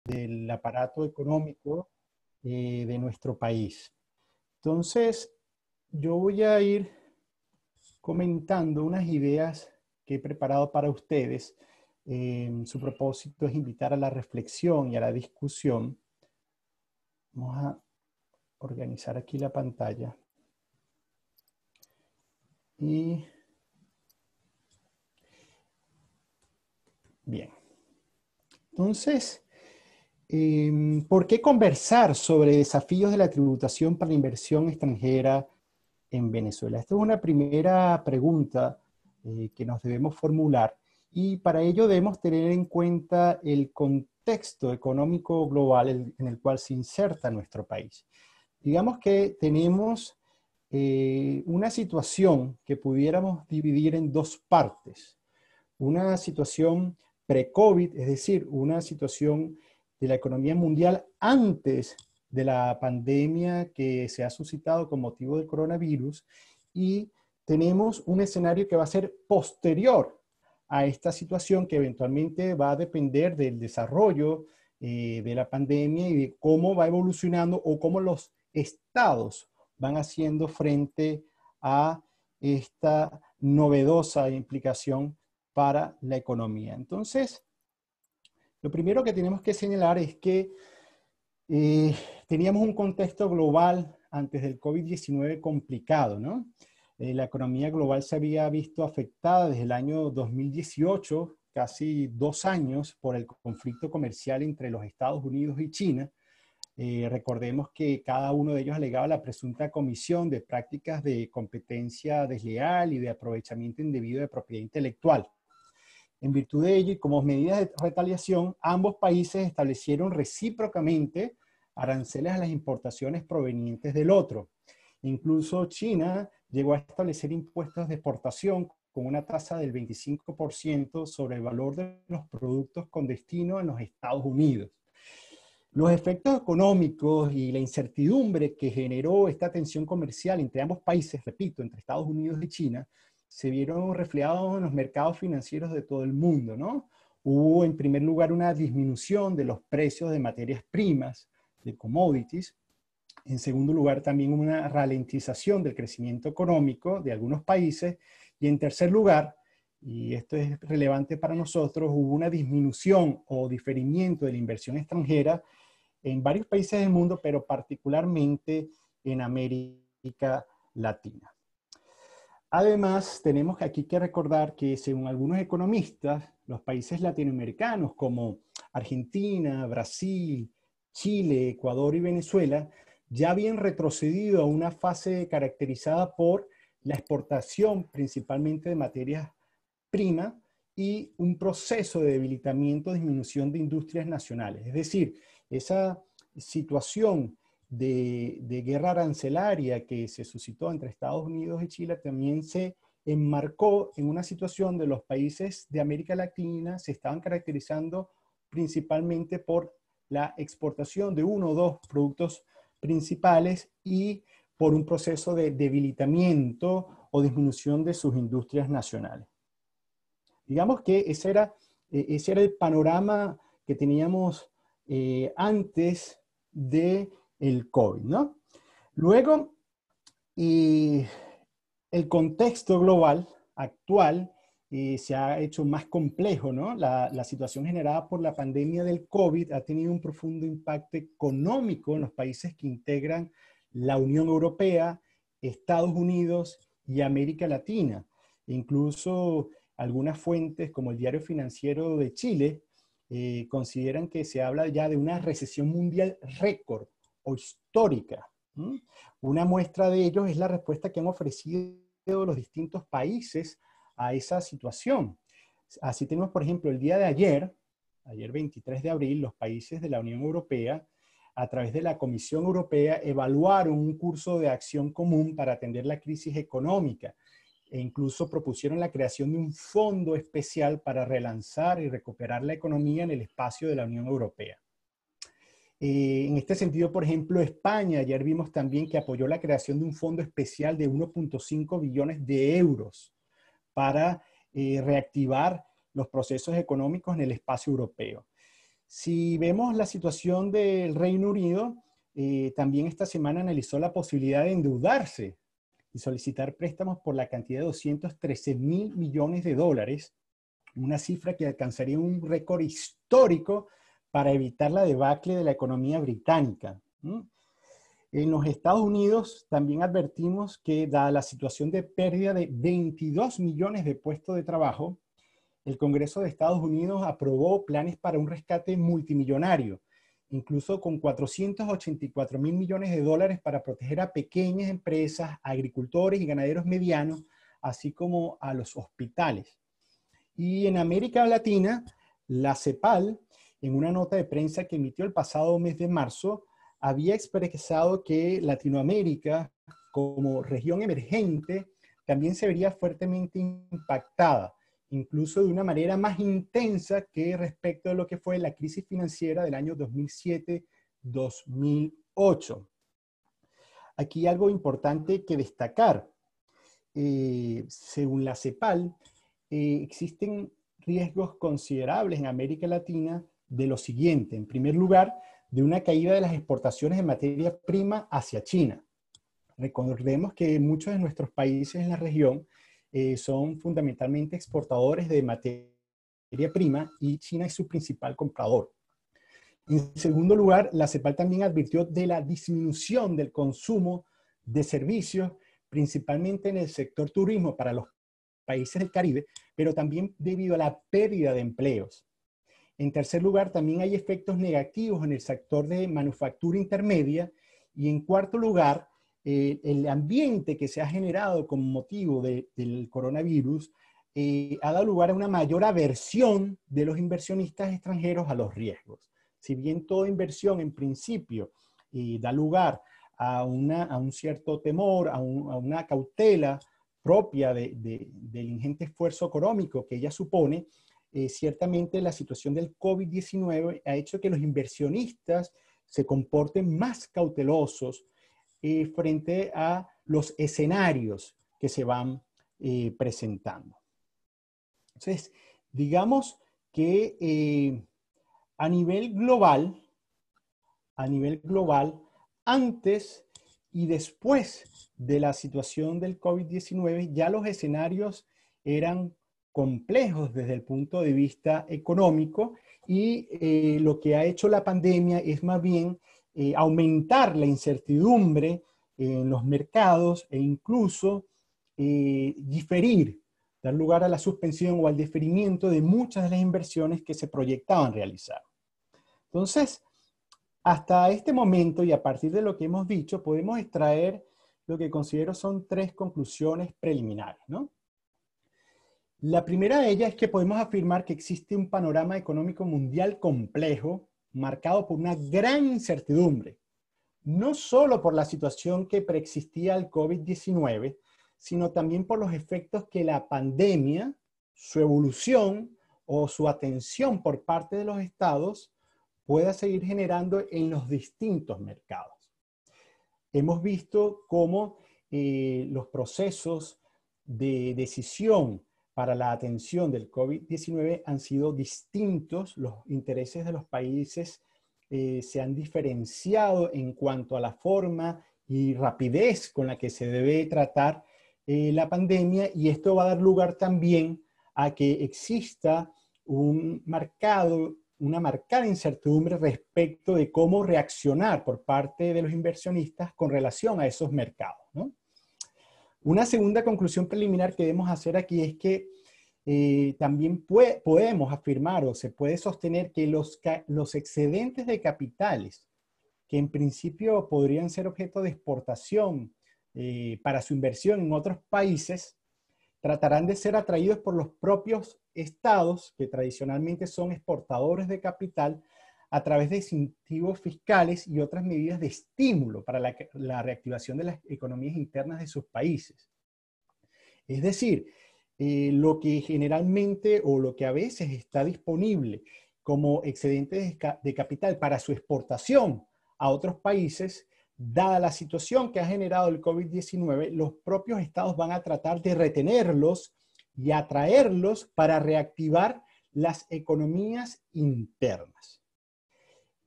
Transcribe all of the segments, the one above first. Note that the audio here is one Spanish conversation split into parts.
del aparato económico de nuestro país. Entonces, yo voy a ir comentando unas ideas que he preparado para ustedes. Su propósito es invitar a la reflexión y a la discusión. Vamos a organizar aquí la pantalla. Y bien. Entonces, ¿por qué conversar sobre desafíos de la tributación para la inversión extranjera en Venezuela? Esta es una primera pregunta que nos debemos formular, y para ello debemos tener en cuenta el contexto económico global en el cual se inserta nuestro país. Digamos que tenemos una situación que pudiéramos dividir en dos partes. Una situación pre-COVID, es decir, una situación de la economía mundial antes de la pandemia que se ha suscitado con motivo del coronavirus, y tenemos un escenario que va a ser posterior a esta situación, que eventualmente va a depender del desarrollo de la pandemia y de cómo va evolucionando o cómo los estados van haciendo frente a esta novedosa implicación para la economía. Entonces, lo primero que tenemos que señalar es que teníamos un contexto global antes del COVID-19 complicado, ¿no? La economía global se había visto afectada desde el año 2018, casi 2 años, por el conflicto comercial entre los Estados Unidos y China. Recordemos que cada uno de ellos alegaba la presunta comisión de prácticas de competencia desleal y de aprovechamiento indebido de propiedad intelectual. En virtud de ello y como medidas de retaliación, ambos países establecieron recíprocamente aranceles a las importaciones provenientes del otro. Incluso China llegó a establecer impuestos de exportación con una tasa del 25% sobre el valor de los productos con destino en los Estados Unidos. Los efectos económicos y la incertidumbre que generó esta tensión comercial entre ambos países, repito, entre Estados Unidos y China, se vieron reflejados en los mercados financieros de todo el mundo, ¿no? Hubo en primer lugar una disminución de los precios de materias primas, de commodities. En segundo lugar, también una ralentización del crecimiento económico de algunos países. Y en tercer lugar, y esto es relevante para nosotros, hubo una disminución o diferimiento de la inversión extranjera en varios países del mundo, pero particularmente en América Latina. Además, tenemos aquí que recordar que según algunos economistas, los países latinoamericanos como Argentina, Brasil, Chile, Ecuador y Venezuela ya habían retrocedido a una fase caracterizada por la exportación principalmente de materias primas y un proceso de debilitamiento, disminución de industrias nacionales. Es decir, esa situación de guerra arancelaria que se suscitó entre Estados Unidos y Chile también se enmarcó en una situación de los países de América Latina se estaban caracterizando principalmente por la exportación de uno o dos productos principales y por un proceso de debilitamiento o disminución de sus industrias nacionales. Digamos que ese era el panorama que teníamos antes del COVID, ¿no? Luego, el contexto global actual se ha hecho más complejo, ¿no? La situación generada por la pandemia del COVID ha tenido un profundo impacto económico en los países que integran la Unión Europea, Estados Unidos y América Latina. Incluso algunas fuentes, como el Diario Financiero de Chile, consideran que se habla ya de una recesión mundial récord o histórica. Una muestra de ello es la respuesta que han ofrecido los distintos países a esa situación. Así tenemos, por ejemplo, el día de ayer 23 de abril, los países de la Unión Europea, a través de la Comisión Europea, evaluaron un curso de acción común para atender la crisis económica e incluso propusieron la creación de un fondo especial para relanzar y recuperar la economía en el espacio de la Unión Europea. En este sentido, por ejemplo, España, ayer vimos también que apoyó la creación de un fondo especial de 1.5 billones de euros para reactivar los procesos económicos en el espacio europeo. Si vemos la situación del Reino Unido, también esta semana analizó la posibilidad de endeudarse y solicitar préstamos por la cantidad de 213.000 millones de dólares, una cifra que alcanzaría un récord histórico para evitar la debacle de la economía británica. En los Estados Unidos también advertimos que, dada la situación de pérdida de 22 millones de puestos de trabajo, el Congreso de Estados Unidos aprobó planes para un rescate multimillonario, incluso con 484.000 millones de dólares para proteger a pequeñas empresas, agricultores y ganaderos medianos, así como a los hospitales. Y en América Latina, la CEPAL, en una nota de prensa que emitió el pasado mes de marzo, había expresado que Latinoamérica, como región emergente, también se vería fuertemente impactada, incluso de una manera más intensa que respecto de lo que fue la crisis financiera del año 2007-2008. Aquí algo importante que destacar. Según la CEPAL, existen riesgos considerables en América Latina de lo siguiente. En primer lugar, de una caída de las exportaciones de materia prima hacia China. Recordemos que muchos de nuestros países en la región son fundamentalmente exportadores de materia prima y China es su principal comprador. En segundo lugar, la CEPAL también advirtió de la disminución del consumo de servicios, principalmente en el sector turismo para los países del Caribe, pero también debido a la pérdida de empleos. En tercer lugar, también hay efectos negativos en el sector de manufactura intermedia. Y en cuarto lugar, el ambiente que se ha generado con motivo del coronavirus ha dado lugar a una mayor aversión de los inversionistas extranjeros a los riesgos. Si bien toda inversión en principio da lugar a un cierto temor, a una cautela propia del ingente esfuerzo económico que ella supone, ciertamente la situación del COVID-19 ha hecho que los inversionistas se comporten más cautelosos frente a los escenarios que se van presentando. Entonces, digamos que a nivel global, antes y después de la situación del COVID-19, ya los escenarios eran complejos desde el punto de vista económico y lo que ha hecho la pandemia es más bien aumentar la incertidumbre en los mercados e incluso dar lugar a la suspensión o al diferimiento de muchas de las inversiones que se proyectaban realizar. Entonces, hasta este momento y a partir de lo que hemos dicho, podemos extraer lo que considero son tres conclusiones preliminares, ¿no? La primera de ellas es que podemos afirmar que existe un panorama económico mundial complejo, marcado por una gran incertidumbre, no solo por la situación que preexistía al COVID-19, sino también por los efectos que la pandemia, su evolución o su atención por parte de los estados pueda seguir generando en los distintos mercados. Hemos visto cómo los procesos de decisión para la atención del COVID-19 han sido distintos, los intereses de los países se han diferenciado en cuanto a la forma y rapidez con la que se debe tratar la pandemia, y esto va a dar lugar también a que exista una marcada incertidumbre respecto de cómo reaccionar por parte de los inversionistas con relación a esos mercados, ¿no? Una segunda conclusión preliminar que debemos hacer aquí es que también podemos afirmar o se puede sostener que los excedentes de capitales, que en principio podrían ser objeto de exportación para su inversión en otros países, tratarán de ser atraídos por los propios estados, que tradicionalmente son exportadores de capital, a través de incentivos fiscales y otras medidas de estímulo para la reactivación de las economías internas de sus países. Es decir, lo que generalmente o lo que a veces está disponible como excedente de capital para su exportación a otros países, dada la situación que ha generado el COVID-19, los propios estados van a tratar de retenerlos y atraerlos para reactivar las economías internas.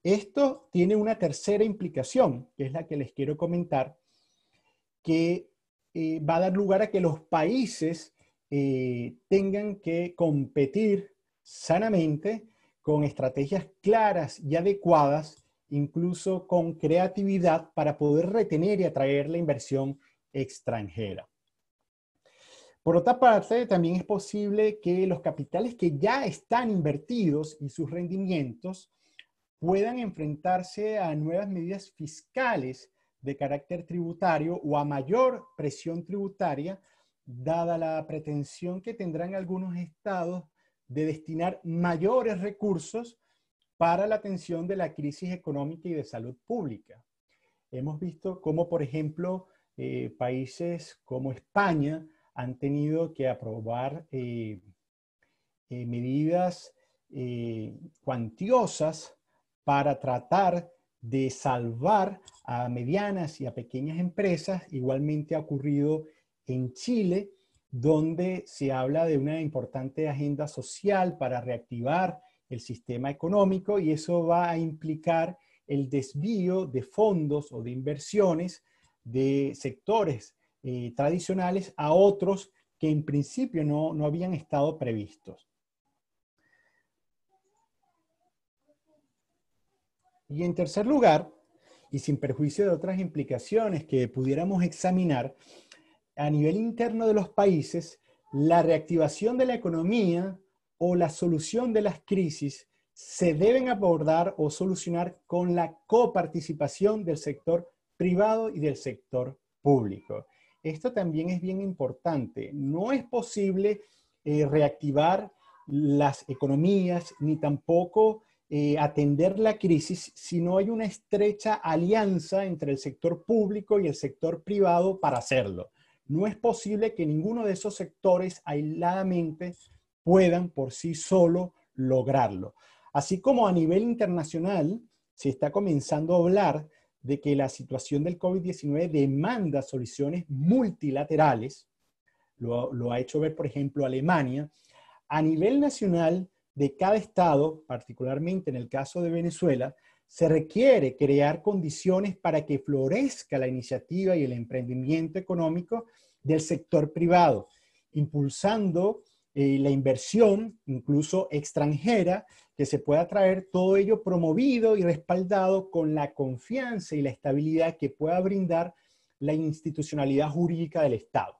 Esto tiene una tercera implicación, que es la que les quiero comentar, que va a dar lugar a que los países tengan que competir sanamente con estrategias claras y adecuadas, incluso con creatividad para poder retener y atraer la inversión extranjera. Por otra parte, también es posible que los capitales que ya están invertidos y sus rendimientos puedan enfrentarse a nuevas medidas fiscales de carácter tributario o a mayor presión tributaria, dada la pretensión que tendrán algunos estados de destinar mayores recursos para la atención de la crisis económica y de salud pública. Hemos visto cómo, por ejemplo, países como España han tenido que aprobar medidas cuantiosas para tratar de salvar a medianas y a pequeñas empresas. Igualmente ha ocurrido en Chile, donde se habla de una importante agenda social para reactivar el sistema económico, y eso va a implicar el desvío de fondos o de inversiones de sectores tradicionales a otros que en principio no habían estado previstos. Y en tercer lugar, y sin perjuicio de otras implicaciones que pudiéramos examinar, a nivel interno de los países, la reactivación de la economía o la solución de las crisis se deben abordar o solucionar con la coparticipación del sector privado y del sector público. Esto también es bien importante. No es posible reactivar las economías ni tampoco atender la crisis si no hay una estrecha alianza entre el sector público y el sector privado para hacerlo. No es posible que ninguno de esos sectores aisladamente puedan por sí solo lograrlo. Así como a nivel internacional se está comenzando a hablar de que la situación del COVID-19 demanda soluciones multilaterales, lo ha hecho ver, por ejemplo, Alemania. A nivel nacional de cada estado, particularmente en el caso de Venezuela, se requiere crear condiciones para que florezca la iniciativa y el emprendimiento económico del sector privado, impulsando la inversión, incluso extranjera, que se pueda traer, todo ello promovido y respaldado con la confianza y la estabilidad que pueda brindar la institucionalidad jurídica del Estado.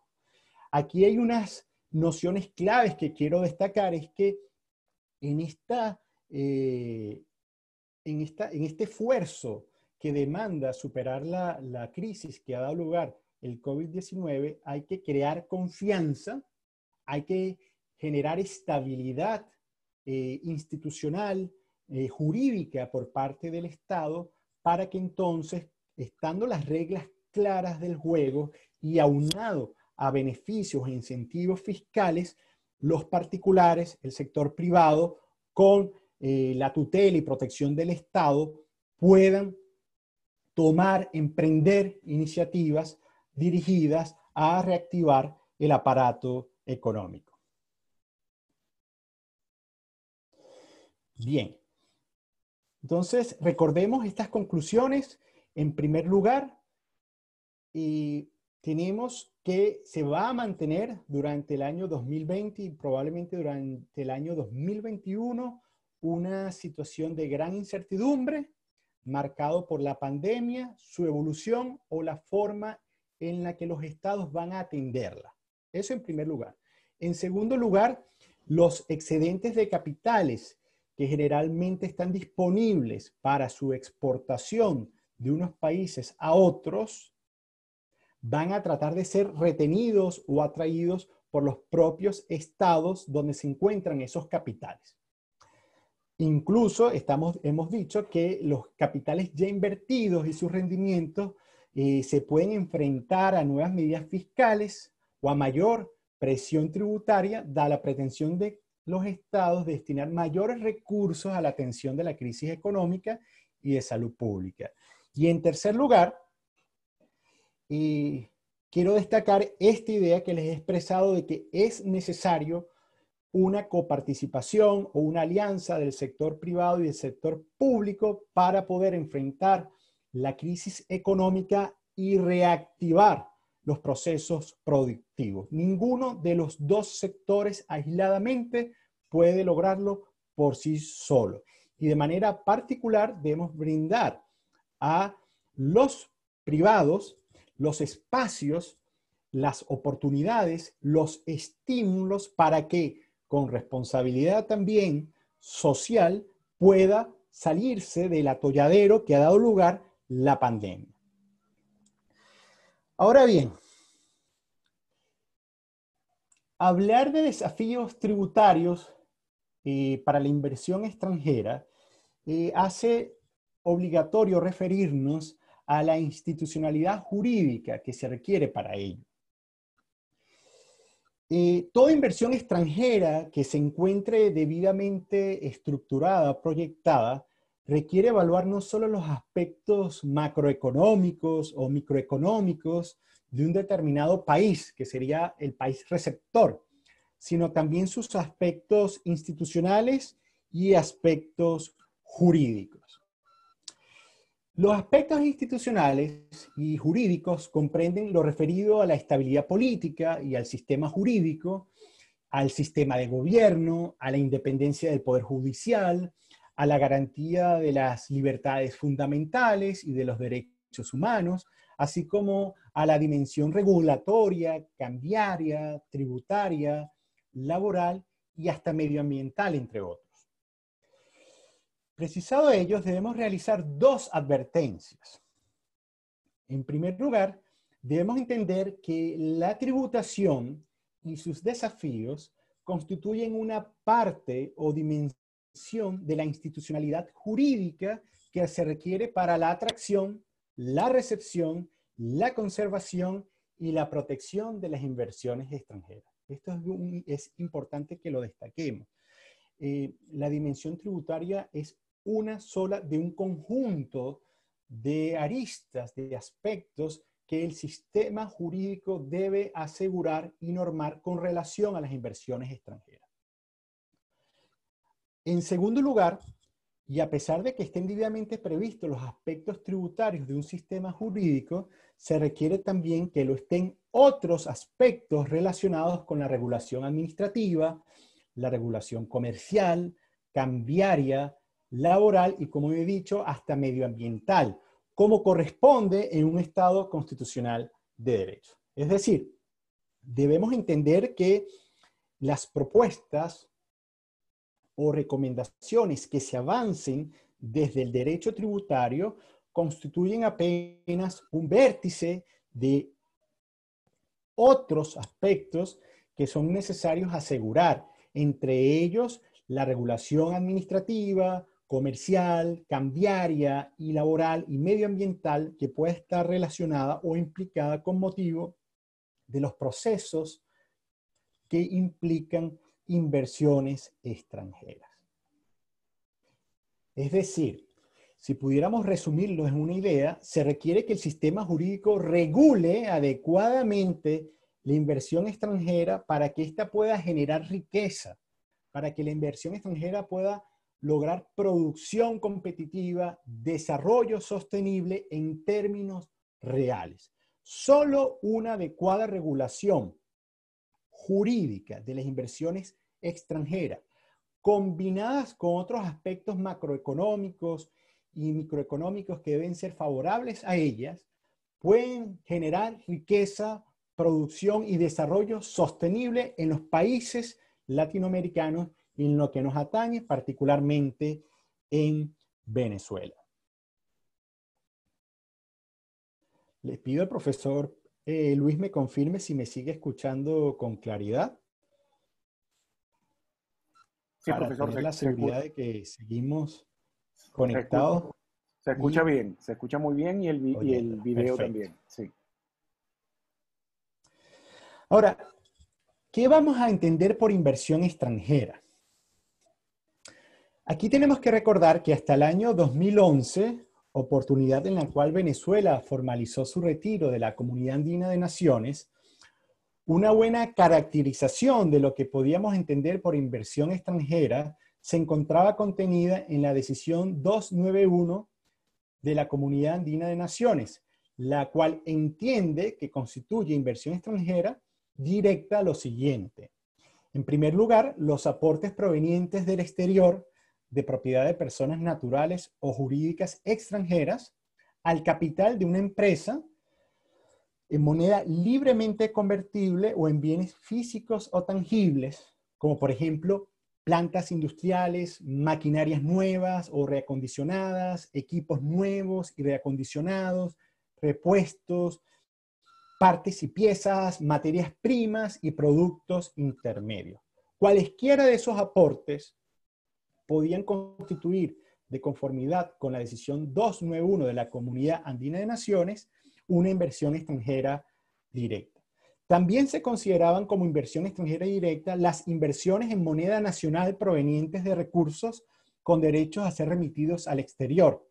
Aquí hay unas nociones claves que quiero destacar, es que en este esfuerzo que demanda superar la crisis que ha dado lugar el COVID-19, hay que crear confianza, hay que generar estabilidad institucional, jurídica por parte del Estado, para que entonces, estando las reglas claras del juego y aunado a beneficios e incentivos fiscales, los particulares, el sector privado, con la tutela y protección del Estado, puedan tomar, emprender iniciativas dirigidas a reactivar el aparato económico. Bien, entonces recordemos estas conclusiones. En primer lugar, tenemos que se va a mantener durante el año 2020 y probablemente durante el año 2021 una situación de gran incertidumbre marcado por la pandemia, su evolución o la forma en la que los estados van a atenderla. Eso en primer lugar. En segundo lugar, los excedentes de capitales que generalmente están disponibles para su exportación de unos países a otros, van a tratar de ser retenidos o atraídos por los propios estados donde se encuentran esos capitales. Incluso hemos dicho que los capitales ya invertidos y sus rendimientos se pueden enfrentar a nuevas medidas fiscales o a mayor presión tributaria, da la pretensión de los estados de destinar mayores recursos a la atención de la crisis económica y de salud pública. Y en tercer lugar, quiero destacar esta idea que les he expresado de que es necesario una coparticipación o una alianza del sector privado y del sector público para poder enfrentar la crisis económica y reactivar los procesos productivos. Ninguno de los dos sectores aisladamente puede lograrlo por sí solo. Y de manera particular debemos brindar a los privados los espacios, las oportunidades, los estímulos para que con responsabilidad también social pueda salirse del atolladero que ha dado lugar la pandemia. Ahora bien, hablar de desafíos tributarios para la inversión extranjera hace obligatorio referirnos a la institucionalidad jurídica que se requiere para ello. Toda inversión extranjera que se encuentre debidamente estructurada, proyectada, requiere evaluar no solo los aspectos macroeconómicos o microeconómicos de un determinado país, que sería el país receptor, sino también sus aspectos institucionales y aspectos jurídicos. Los aspectos institucionales y jurídicos comprenden lo referido a la estabilidad política y al sistema jurídico, al sistema de gobierno, a la independencia del poder judicial, a la garantía de las libertades fundamentales y de los derechos humanos, así como a la dimensión regulatoria, cambiaria, tributaria, laboral y hasta medioambiental, entre otros. Precisado ellos, debemos realizar dos advertencias. En primer lugar, debemos entender que la tributación y sus desafíos constituyen una parte o dimensión de la institucionalidad jurídica que se requiere para la atracción, la recepción, la conservación y la protección de las inversiones extranjeras. Esto es importante que lo destaquemos. La dimensión tributaria es una sola de un conjunto de aristas, de aspectos que el sistema jurídico debe asegurar y normar con relación a las inversiones extranjeras. En segundo lugar, y a pesar de que estén debidamente previstos los aspectos tributarios de un sistema jurídico, se requiere también que lo estén otros aspectos relacionados con la regulación administrativa, la regulación comercial, cambiaria, laboral y, como he dicho, hasta medioambiental, como corresponde en un Estado constitucional de derecho. Es decir, debemos entender que las propuestas o recomendaciones que se avancen desde el derecho tributario constituyen apenas un vértice de otros aspectos que son necesarios asegurar, entre ellos la regulación administrativa, comercial, cambiaria y laboral y medioambiental que puede estar relacionada o implicada con motivo de los procesos que implican inversiones extranjeras. Es decir, si pudiéramos resumirlo en una idea, se requiere que el sistema jurídico regule adecuadamente la inversión extranjera para que ésta pueda generar riqueza, para que la inversión extranjera pueda lograr producción competitiva, desarrollo sostenible en términos reales. Solo una adecuada regulación jurídica de las inversiones extranjeras, combinadas con otros aspectos macroeconómicos y microeconómicos que deben ser favorables a ellas, pueden generar riqueza, producción y desarrollo sostenible en los países latinoamericanos y en lo que nos atañe particularmente en Venezuela. Les pido al profesor Luis me confirme si me sigue escuchando con claridad. Sí, para profesor, tener la seguridad de que seguimos conectados. Se escucha bien, se escucha muy bien y el video perfecto. también. Sí. Ahora, ¿qué vamos a entender por inversión extranjera? Aquí tenemos que recordar que hasta el año 2011, oportunidad en la cual Venezuela formalizó su retiro de la Comunidad Andina de Naciones, Una buena caracterización de lo que podíamos entender por inversión extranjera se encontraba contenida en la decisión 291 de la Comunidad Andina de Naciones, la cual entiende que constituye inversión extranjera directa lo siguiente. En primer lugar, los aportes provenientes del exterior de propiedad de personas naturales o jurídicas extranjeras al capital de una empresa en moneda libremente convertible o en bienes físicos o tangibles, como por ejemplo plantas industriales, maquinarias nuevas o reacondicionadas, equipos nuevos y reacondicionados, repuestos, partes y piezas, materias primas y productos intermedios. Cualesquiera de esos aportes podían constituir, de conformidad con la decisión 291 de la Comunidad Andina de Naciones, una inversión extranjera directa. También se consideraban como inversión extranjera directa las inversiones en moneda nacional provenientes de recursos con derechos a ser remitidos al exterior.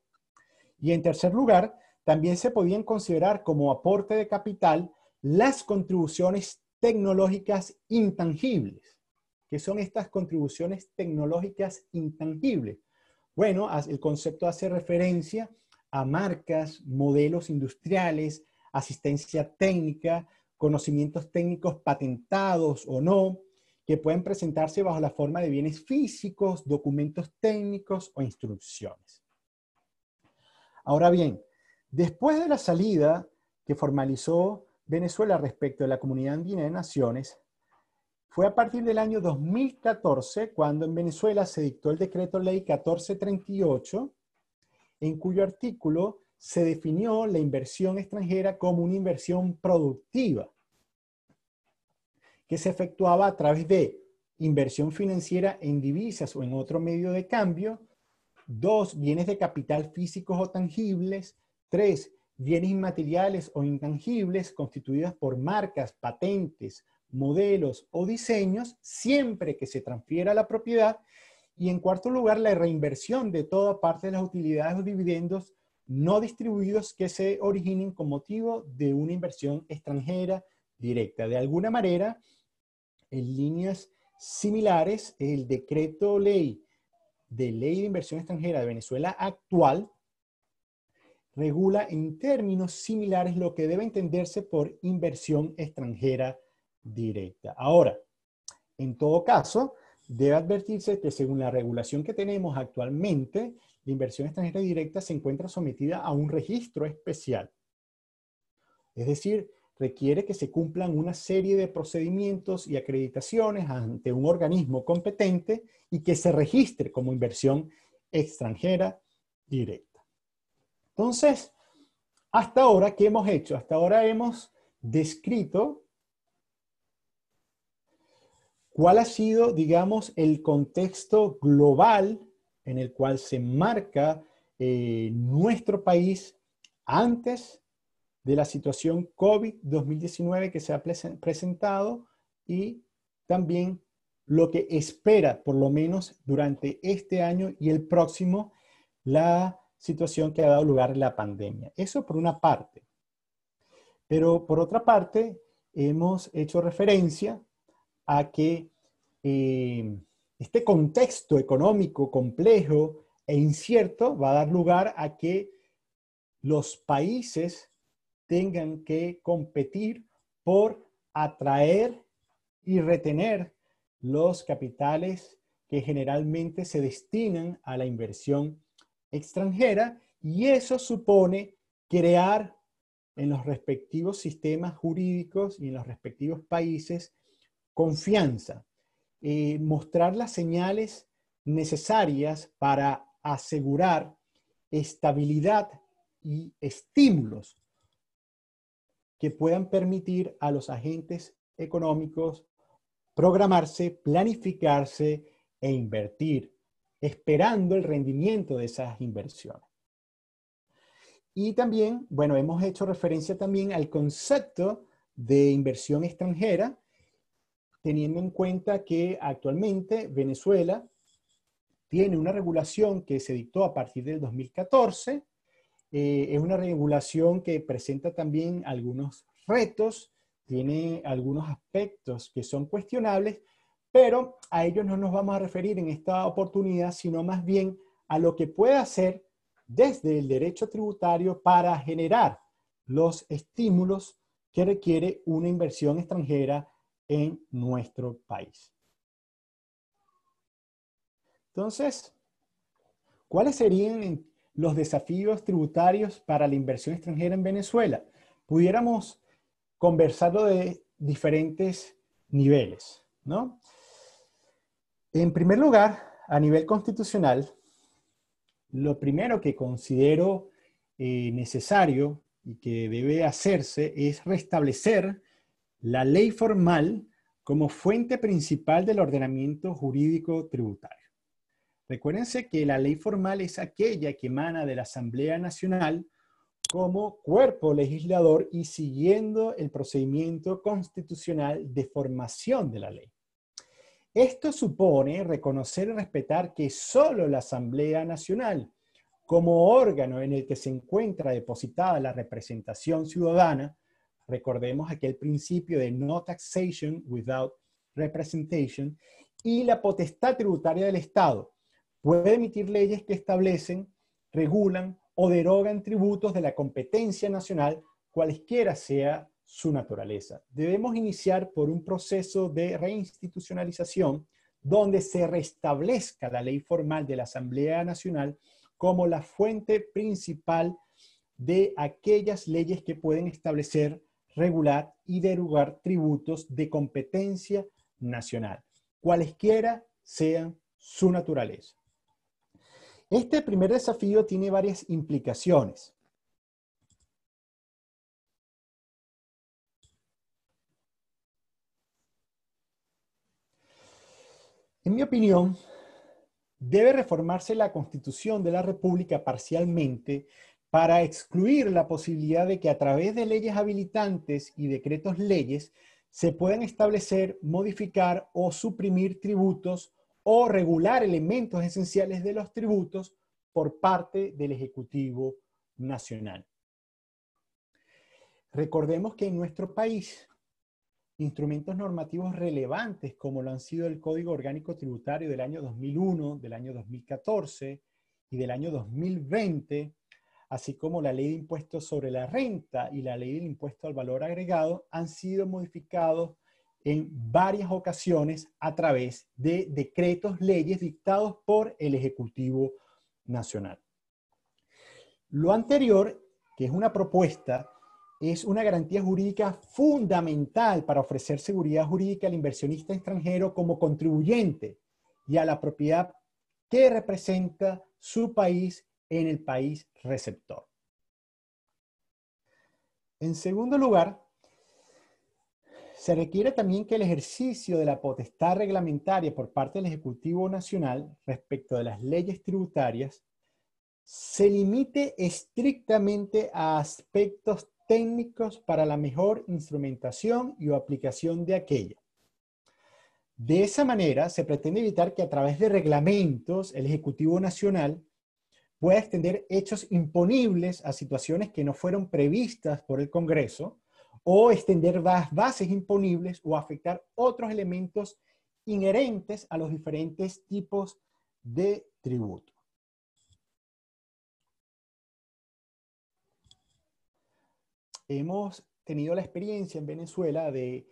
Y en tercer lugar, también se podían considerar como aporte de capital las contribuciones tecnológicas intangibles. ¿Qué son estas contribuciones tecnológicas intangibles? Bueno, el concepto hace referencia a marcas, modelos industriales, asistencia técnica, conocimientos técnicos patentados o no, que pueden presentarse bajo la forma de bienes físicos, documentos técnicos o instrucciones. Ahora bien, después de la salida que formalizó Venezuela respecto de la Comunidad Andina de Naciones, fue a partir del año 2014 cuando en Venezuela se dictó el Decreto Ley 1438, en cuyo artículo se definió la inversión extranjera como una inversión productiva, que se efectuaba a través de inversión financiera en divisas o en otro medio de cambio. 2, bienes de capital físicos o tangibles. 3, bienes inmateriales o intangibles constituidas por marcas, patentes, modelos o diseños, siempre que se transfiera la propiedad. Y en cuarto lugar, la reinversión de toda parte de las utilidades o dividendos no distribuidos que se originen con motivo de una inversión extranjera directa. De alguna manera, en líneas similares, el decreto ley de inversión extranjera de Venezuela actual regula en términos similares lo que debe entenderse por inversión extranjera directa. Ahora, en todo caso, debe advertirse que según la regulación que tenemos actualmente, la inversión extranjera directa se encuentra sometida a un registro especial. Es decir, requiere que se cumplan una serie de procedimientos y acreditaciones ante un organismo competente y que se registre como inversión extranjera directa. Entonces, hasta ahora, ¿qué hemos hecho? Hasta ahora hemos descrito cuál ha sido, digamos, el contexto global en el cual se marca nuestro país antes de la situación COVID-2019 que se ha presentado y también lo que espera, por lo menos durante este año y el próximo, la situación que ha dado lugar a la pandemia. Eso por una parte. Pero por otra parte, hemos hecho referencia a que este contexto económico complejo e incierto va a dar lugar a que los países tengan que competir por atraer y retener los capitales que generalmente se destinan a la inversión extranjera, y eso supone crear en los respectivos sistemas jurídicos y en los respectivos países confianza, mostrar las señales necesarias para asegurar estabilidad y estímulos que puedan permitir a los agentes económicos programarse, planificarse e invertir, esperando el rendimiento de esas inversiones. Y también, bueno, hemos hecho referencia también al concepto de inversión extranjera, teniendo en cuenta que actualmente Venezuela tiene una regulación que se dictó a partir del 2014. Es una regulación que presenta también algunos retos tiene algunos aspectos que son cuestionables, pero a ellos no nos vamos a referir en esta oportunidad, sino más bien a lo que puede hacer desde el derecho tributario para generar los estímulos que requiere una inversión extranjera en nuestro país. Entonces, ¿cuáles serían los desafíos tributarios para la inversión extranjera en Venezuela? Pudiéramos conversarlo de diferentes niveles, ¿no? En primer lugar, a nivel constitucional, lo primero que considero necesario y que debe hacerse es restablecer la ley formal como fuente principal del ordenamiento jurídico tributario. Recuérdense que la ley formal es aquella que emana de la Asamblea Nacional como cuerpo legislador y siguiendo el procedimiento constitucional de formación de la ley. Esto supone reconocer y respetar que solo la Asamblea Nacional, como órgano en el que se encuentra depositada la representación ciudadana, recordemos aquel principio de no taxation without representation, y la potestad tributaria del Estado, puede emitir leyes que establecen, regulan o derogan tributos de la competencia nacional, cualesquiera sea su naturaleza. Debemos iniciar por un proceso de reinstitucionalización donde se restablezca la ley formal de la Asamblea Nacional como la fuente principal de aquellas leyes que pueden establecer, regular y derogar tributos de competencia nacional, cualesquiera sean su naturaleza. Este primer desafío tiene varias implicaciones. En mi opinión, debe reformarse la Constitución de la República parcialmente para excluir la posibilidad de que a través de leyes habilitantes y decretos leyes se puedan establecer, modificar o suprimir tributos o regular elementos esenciales de los tributos por parte del Ejecutivo Nacional. Recordemos que en nuestro país, instrumentos normativos relevantes como lo han sido el Código Orgánico Tributario del año 2001, del año 2014 y del año 2020, así como la Ley de Impuestos sobre la Renta y la Ley del Impuesto al Valor Agregado, han sido modificados en varias ocasiones a través de decretos leyes dictados por el Ejecutivo Nacional. Lo anterior, que es una propuesta, es una garantía jurídica fundamental para ofrecer seguridad jurídica al inversionista extranjero como contribuyente y a la propiedad que representa su país en el país receptor. En segundo lugar, se requiere también que el ejercicio de la potestad reglamentaria por parte del Ejecutivo Nacional respecto de las leyes tributarias se limite estrictamente a aspectos técnicos para la mejor instrumentación y aplicación de aquella. De esa manera, se pretende evitar que a través de reglamentos el Ejecutivo Nacional pueda extender hechos imponibles a situaciones que no fueron previstas por el Congreso o extender bases imponibles o afectar otros elementos inherentes a los diferentes tipos de tributo. Hemos tenido la experiencia en Venezuela de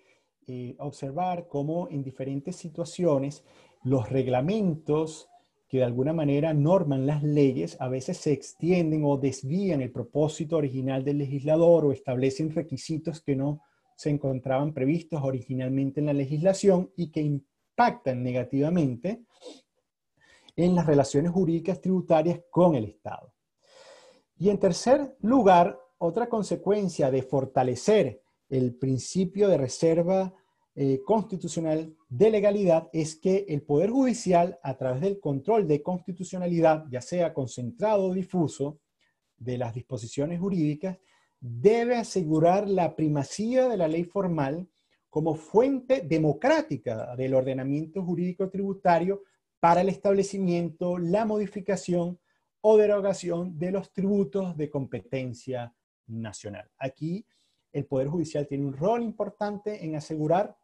observar cómo en diferentes situaciones los reglamentos que de alguna manera norman las leyes a veces se extienden o desvían el propósito original del legislador o establecen requisitos que no se encontraban previstos originalmente en la legislación y que impactan negativamente en las relaciones jurídicas tributarias con el Estado. Y en tercer lugar, otra consecuencia de fortalecer el principio de reserva constitucional de legalidad es que el Poder Judicial, a través del control de constitucionalidad, ya sea concentrado o difuso, de las disposiciones jurídicas, debe asegurar la primacía de la ley formal como fuente democrática del ordenamiento jurídico tributario para el establecimiento, la modificación o derogación de los tributos de competencia nacional. Aquí el Poder Judicial tiene un rol importante en asegurar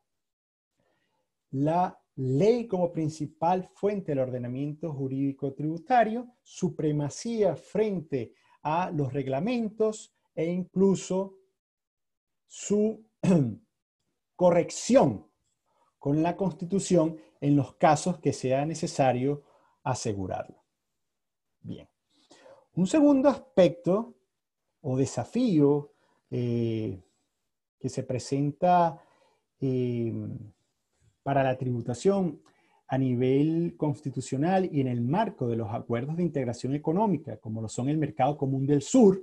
la ley como principal fuente del ordenamiento jurídico tributario, supremacía frente a los reglamentos e incluso su corrección con la Constitución en los casos que sea necesario asegurarlo. Bien. Un segundo aspecto o desafío que se presenta para la tributación a nivel constitucional y en el marco de los acuerdos de integración económica, como lo son el Mercado Común del Sur,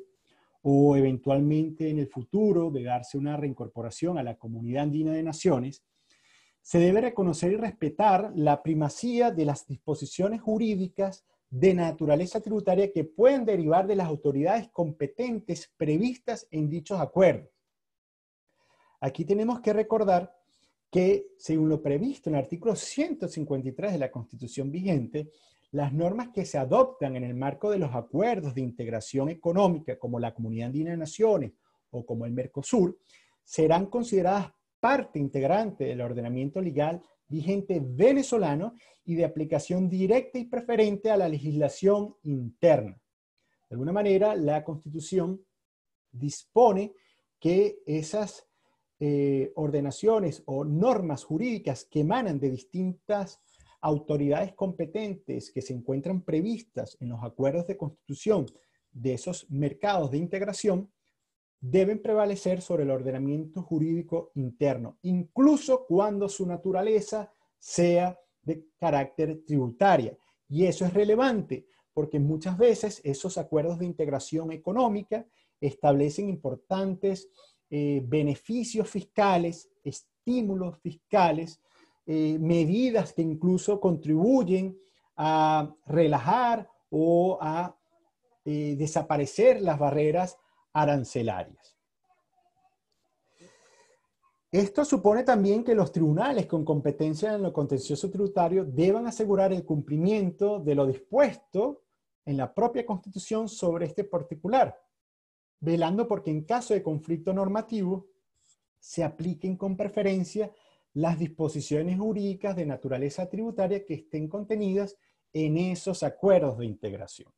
o eventualmente en el futuro de darse una reincorporación a la Comunidad Andina de Naciones, se debe reconocer y respetar la primacía de las disposiciones jurídicas de naturaleza tributaria que pueden derivar de las autoridades competentes previstas en dichos acuerdos. Aquí tenemos que recordar que, según lo previsto en el artículo 153 de la Constitución vigente, las normas que se adoptan en el marco de los acuerdos de integración económica, como la Comunidad Andina de Naciones o como el Mercosur, serán consideradas parte integrante del ordenamiento legal vigente venezolano y de aplicación directa y preferente a la legislación interna. De alguna manera, la Constitución dispone que esas ordenaciones o normas jurídicas que emanan de distintas autoridades competentes que se encuentran previstas en los acuerdos de constitución de esos mercados de integración deben prevalecer sobre el ordenamiento jurídico interno, incluso cuando su naturaleza sea de carácter tributaria. Y eso es relevante porque muchas veces esos acuerdos de integración económica establecen importantes beneficios fiscales, estímulos fiscales, medidas que incluso contribuyen a relajar o a desaparecer las barreras arancelarias. Esto supone también que los tribunales con competencia en lo contencioso tributario deban asegurar el cumplimiento de lo dispuesto en la propia Constitución sobre este particular, velando porque en caso de conflicto normativo se apliquen con preferencia las disposiciones jurídicas de naturaleza tributaria que estén contenidas en esos acuerdos de integración.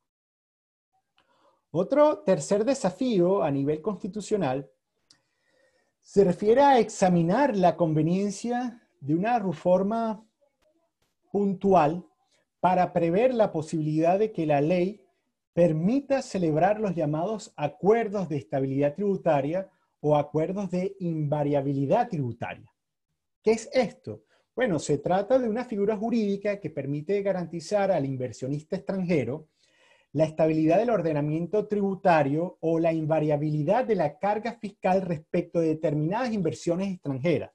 Otro tercer desafío a nivel constitucional se refiere a examinar la conveniencia de una reforma puntual para prever la posibilidad de que la ley permita celebrar los llamados acuerdos de estabilidad tributaria o acuerdos de invariabilidad tributaria. ¿Qué es esto? Bueno, se trata de una figura jurídica que permite garantizar al inversionista extranjero la estabilidad del ordenamiento tributario o la invariabilidad de la carga fiscal respecto de determinadas inversiones extranjeras,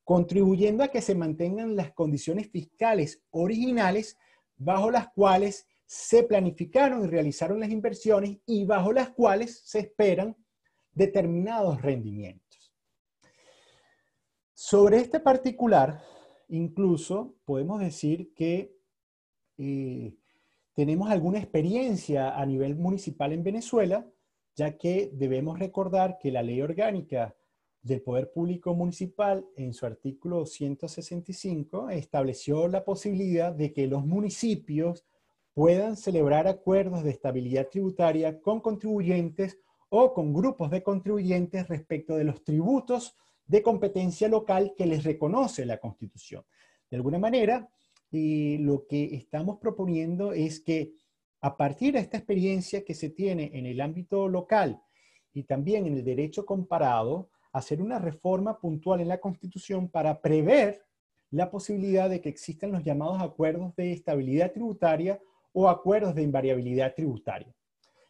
contribuyendo a que se mantengan las condiciones fiscales originales bajo las cuales se planificaron y realizaron las inversiones y bajo las cuales se esperan determinados rendimientos. Sobre este particular, incluso podemos decir que tenemos alguna experiencia a nivel municipal en Venezuela, ya que debemos recordar que la Ley Orgánica del Poder Público Municipal, en su artículo 165, estableció la posibilidad de que los municipios puedan celebrar acuerdos de estabilidad tributaria con contribuyentes o con grupos de contribuyentes respecto de los tributos de competencia local que les reconoce la Constitución. De alguna manera, lo que estamos proponiendo es que a partir de esta experiencia que se tiene en el ámbito local y también en el derecho comparado, hacer una reforma puntual en la Constitución para prever la posibilidad de que existan los llamados acuerdos de estabilidad tributaria o acuerdos de invariabilidad tributaria.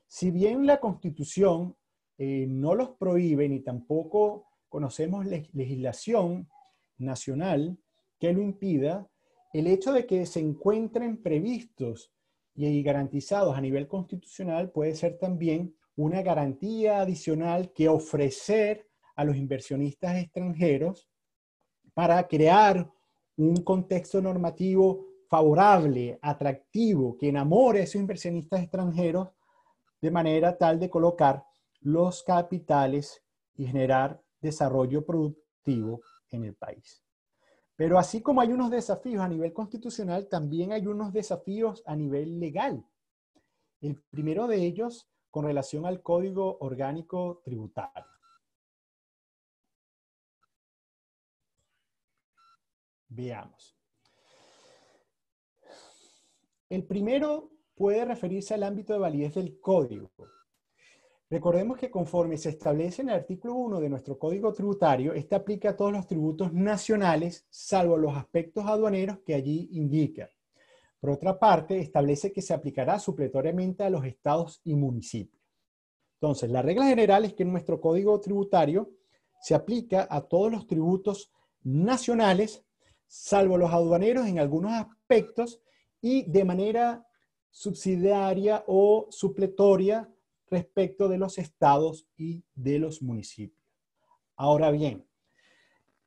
Si bien la Constitución no los prohíbe ni tampoco conocemos legislación nacional que lo impida, el hecho de que se encuentren previstos y garantizados a nivel constitucional puede ser también una garantía adicional que ofrecer a los inversionistas extranjeros para crear un contexto normativo favorable, atractivo, que enamore a esos inversionistas extranjeros de manera tal de colocar los capitales y generar desarrollo productivo en el país. Pero así como hay unos desafíos a nivel constitucional, también hay unos desafíos a nivel legal. El primero de ellos con relación al Código Orgánico Tributario. Veamos. El primero puede referirse al ámbito de validez del código. Recordemos que conforme se establece en el artículo 1 de nuestro Código Tributario, este aplica a todos los tributos nacionales, salvo los aspectos aduaneros que allí indica. Por otra parte, establece que se aplicará supletoriamente a los estados y municipios. Entonces, la regla general es que nuestro Código Tributario se aplica a todos los tributos nacionales, salvo los aduaneros en algunos aspectos y de manera subsidiaria o supletoria respecto de los estados y de los municipios. Ahora bien,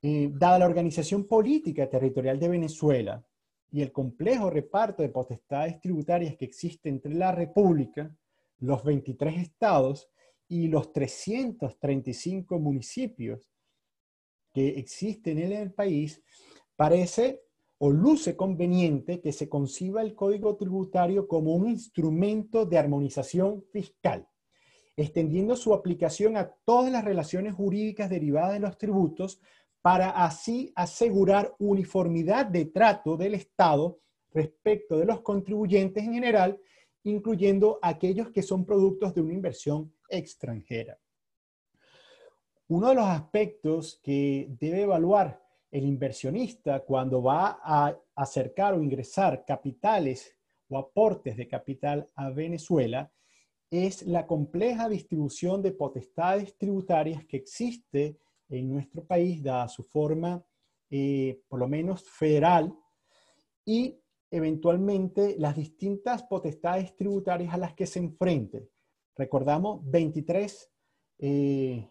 dada la organización política territorial de Venezuela y el complejo reparto de potestades tributarias que existe entre la República, los 23 estados y los 335 municipios que existen en el país, parece o luce conveniente que se conciba el Código Tributario como un instrumento de armonización fiscal, extendiendo su aplicación a todas las relaciones jurídicas derivadas de los tributos para así asegurar uniformidad de trato del Estado respecto de los contribuyentes en general, incluyendo aquellos que son productos de una inversión extranjera. Uno de los aspectos que debe evaluar el inversionista cuando va a acercar o ingresar capitales o aportes de capital a Venezuela es la compleja distribución de potestades tributarias que existe en nuestro país, dada su forma, por lo menos federal, y eventualmente las distintas potestades tributarias a las que se enfrenten. Recordamos 23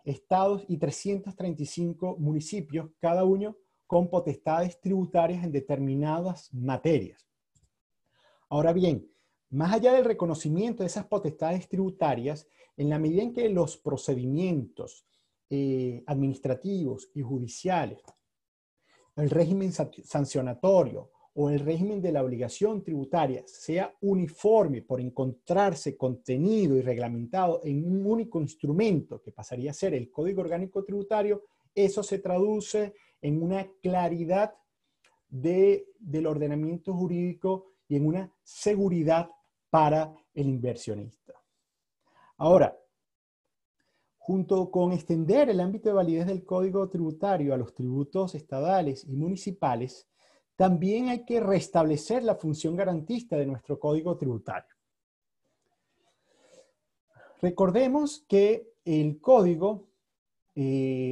estados y 335 municipios, cada uno con potestades tributarias en determinadas materias. Ahora bien, más allá del reconocimiento de esas potestades tributarias, en la medida en que los procedimientos administrativos y judiciales, el régimen sancionatorio o el régimen de la obligación tributaria sea uniforme por encontrarse contenido y reglamentado en un único instrumento que pasaría a ser el Código Orgánico Tributario, eso se traduce en una claridad del ordenamiento jurídico y en una seguridad para el inversionista. Ahora, junto con extender el ámbito de validez del Código Tributario a los tributos estatales y municipales, también hay que restablecer la función garantista de nuestro Código Tributario. Recordemos que el Código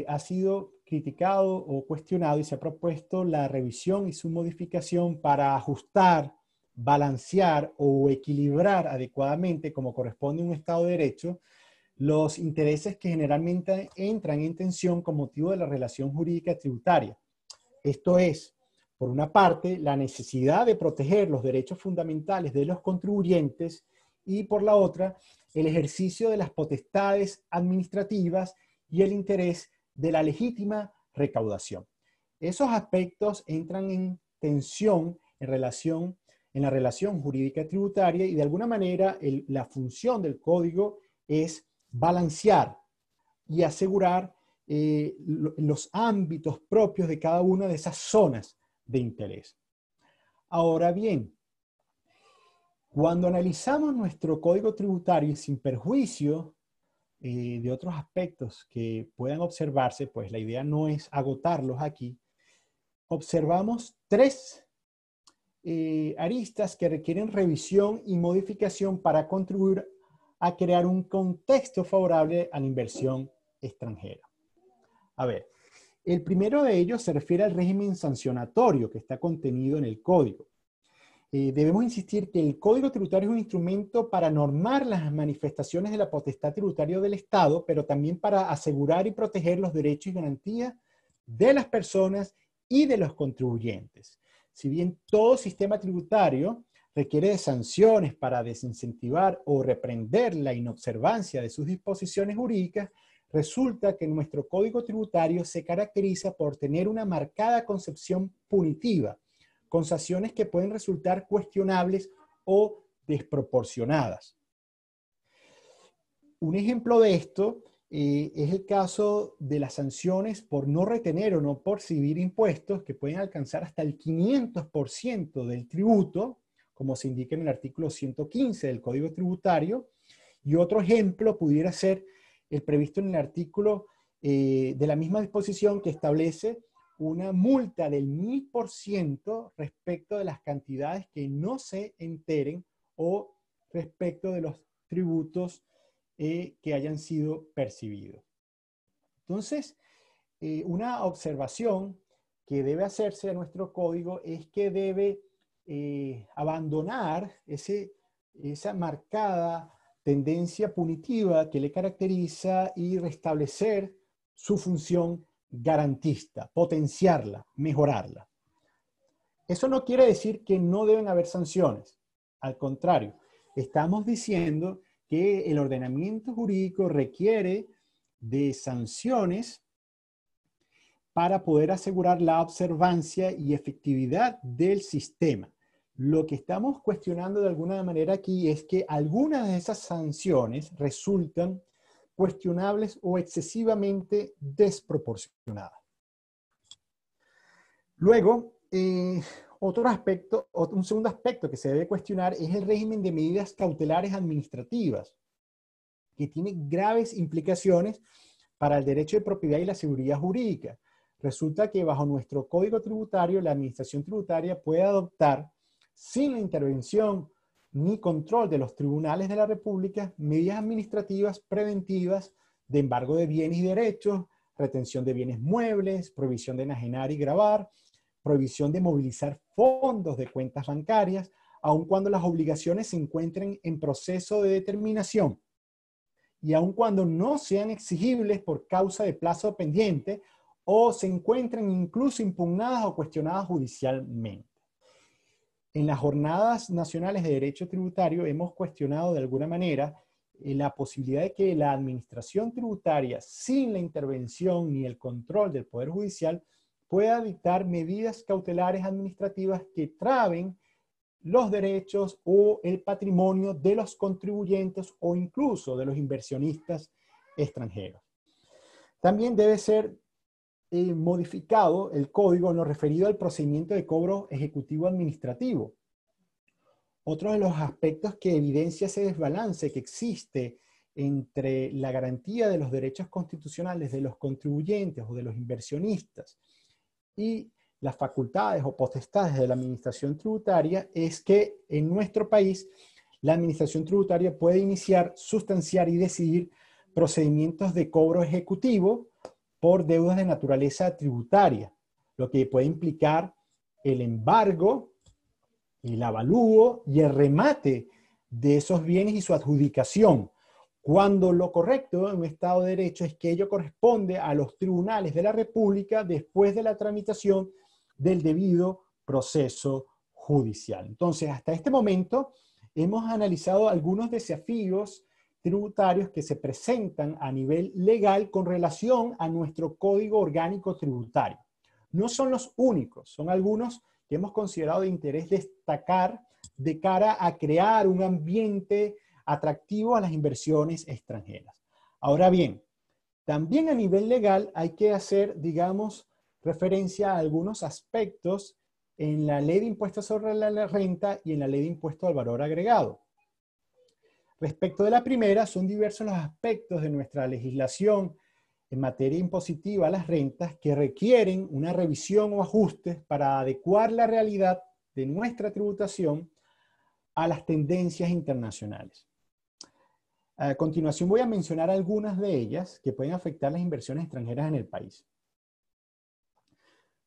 ha sido criticado o cuestionado y se ha propuesto la revisión y su modificación para ajustar, balancear o equilibrar adecuadamente, como corresponde a un Estado de Derecho, los intereses que generalmente entran en tensión con motivo de la relación jurídica tributaria. Esto es, por una parte, la necesidad de proteger los derechos fundamentales de los contribuyentes y, por la otra, el ejercicio de las potestades administrativas y el interés de la legítima recaudación. Esos aspectos entran en tensión en la relación jurídica tributaria y de alguna manera la función del código es balancear y asegurar los ámbitos propios de cada una de esas zonas de interés. Ahora bien, cuando analizamos nuestro código tributario y sin perjuicio de otros aspectos que puedan observarse, pues la idea no es agotarlos aquí, observamos tres aristas que requieren revisión y modificación para contribuir a crear un contexto favorable a la inversión extranjera. A ver, el primero de ellos se refiere al régimen sancionatorio que está contenido en el código. Debemos insistir que el Código Tributario es un instrumento para normar las manifestaciones de la potestad tributaria del Estado, pero también para asegurar y proteger los derechos y garantías de las personas y de los contribuyentes. Si bien todo sistema tributario requiere de sanciones para desincentivar o reprender la inobservancia de sus disposiciones jurídicas, Resulta que nuestro código tributario se caracteriza por tener una marcada concepción punitiva, con sanciones que pueden resultar cuestionables o desproporcionadas. Un ejemplo de esto es el caso de las sanciones por no retener o no percibir impuestos, que pueden alcanzar hasta el 500% del tributo, como se indica en el artículo 115 del Código Tributario. Y otro ejemplo pudiera ser el previsto en el artículo de la misma disposición, que establece una multa del 1000% respecto de las cantidades que no se enteren o respecto de los tributos que hayan sido percibidos. Entonces, una observación que debe hacerse a nuestro código es que debe abandonar esa marcada tendencia punitiva que le caracteriza y restablecer su función garantista, potenciarla, mejorarla. Eso no quiere decir que no deben haber sanciones. Al contrario, estamos diciendo que el ordenamiento jurídico requiere de sanciones para poder asegurar la observancia y efectividad del sistema. Lo que estamos cuestionando de alguna manera aquí es que algunas de esas sanciones resultan cuestionables o excesivamente desproporcionadas. Luego, un segundo aspecto que se debe cuestionar es el régimen de medidas cautelares administrativas, que tiene graves implicaciones para el derecho de propiedad y la seguridad jurídica. Resulta que bajo nuestro Código Tributario, la Administración Tributaria puede adoptar, sin la intervención ni control de los tribunales de la República, medidas administrativas preventivas de embargo de bienes y derechos, retención de bienes muebles, prohibición de enajenar y gravar, prohibición de movilizar fondos de cuentas bancarias, aun cuando las obligaciones se encuentren en proceso de determinación y aun cuando no sean exigibles por causa de plazo pendiente o se encuentren incluso impugnadas o cuestionadas judicialmente. En las jornadas nacionales de derecho tributario hemos cuestionado de alguna manera la posibilidad de que la administración tributaria, sin la intervención ni el control del Poder Judicial, pueda dictar medidas cautelares administrativas que traben los derechos o el patrimonio de los contribuyentes o incluso de los inversionistas extranjeros. También debe ser modificado el código en lo referido al procedimiento de cobro ejecutivo administrativo. Otro de los aspectos que evidencia ese desbalance que existe entre la garantía de los derechos constitucionales de los contribuyentes o de los inversionistas y las facultades o potestades de la administración tributaria es que en nuestro país la administración tributaria puede iniciar, sustanciar y decidir procedimientos de cobro ejecutivo por deudas de naturaleza tributaria, lo que puede implicar el embargo, el avalúo y el remate de esos bienes y su adjudicación, cuando lo correcto en un Estado de Derecho es que ello corresponde a los tribunales de la República después de la tramitación del debido proceso judicial. Entonces, hasta este momento hemos analizado algunos desafíos tributarios que se presentan a nivel legal con relación a nuestro Código Orgánico Tributario. No son los únicos, son algunos que hemos considerado de interés destacar de cara a crear un ambiente atractivo a las inversiones extranjeras. Ahora bien, también a nivel legal hay que hacer, digamos, referencia a algunos aspectos en la Ley de Impuestos sobre la Renta y en la Ley de Impuesto al Valor Agregado. Respecto de la primera, son diversos los aspectos de nuestra legislación en materia impositiva a las rentas que requieren una revisión o ajustes para adecuar la realidad de nuestra tributación a las tendencias internacionales. A continuación voy a mencionar algunas de ellas que pueden afectar las inversiones extranjeras en el país.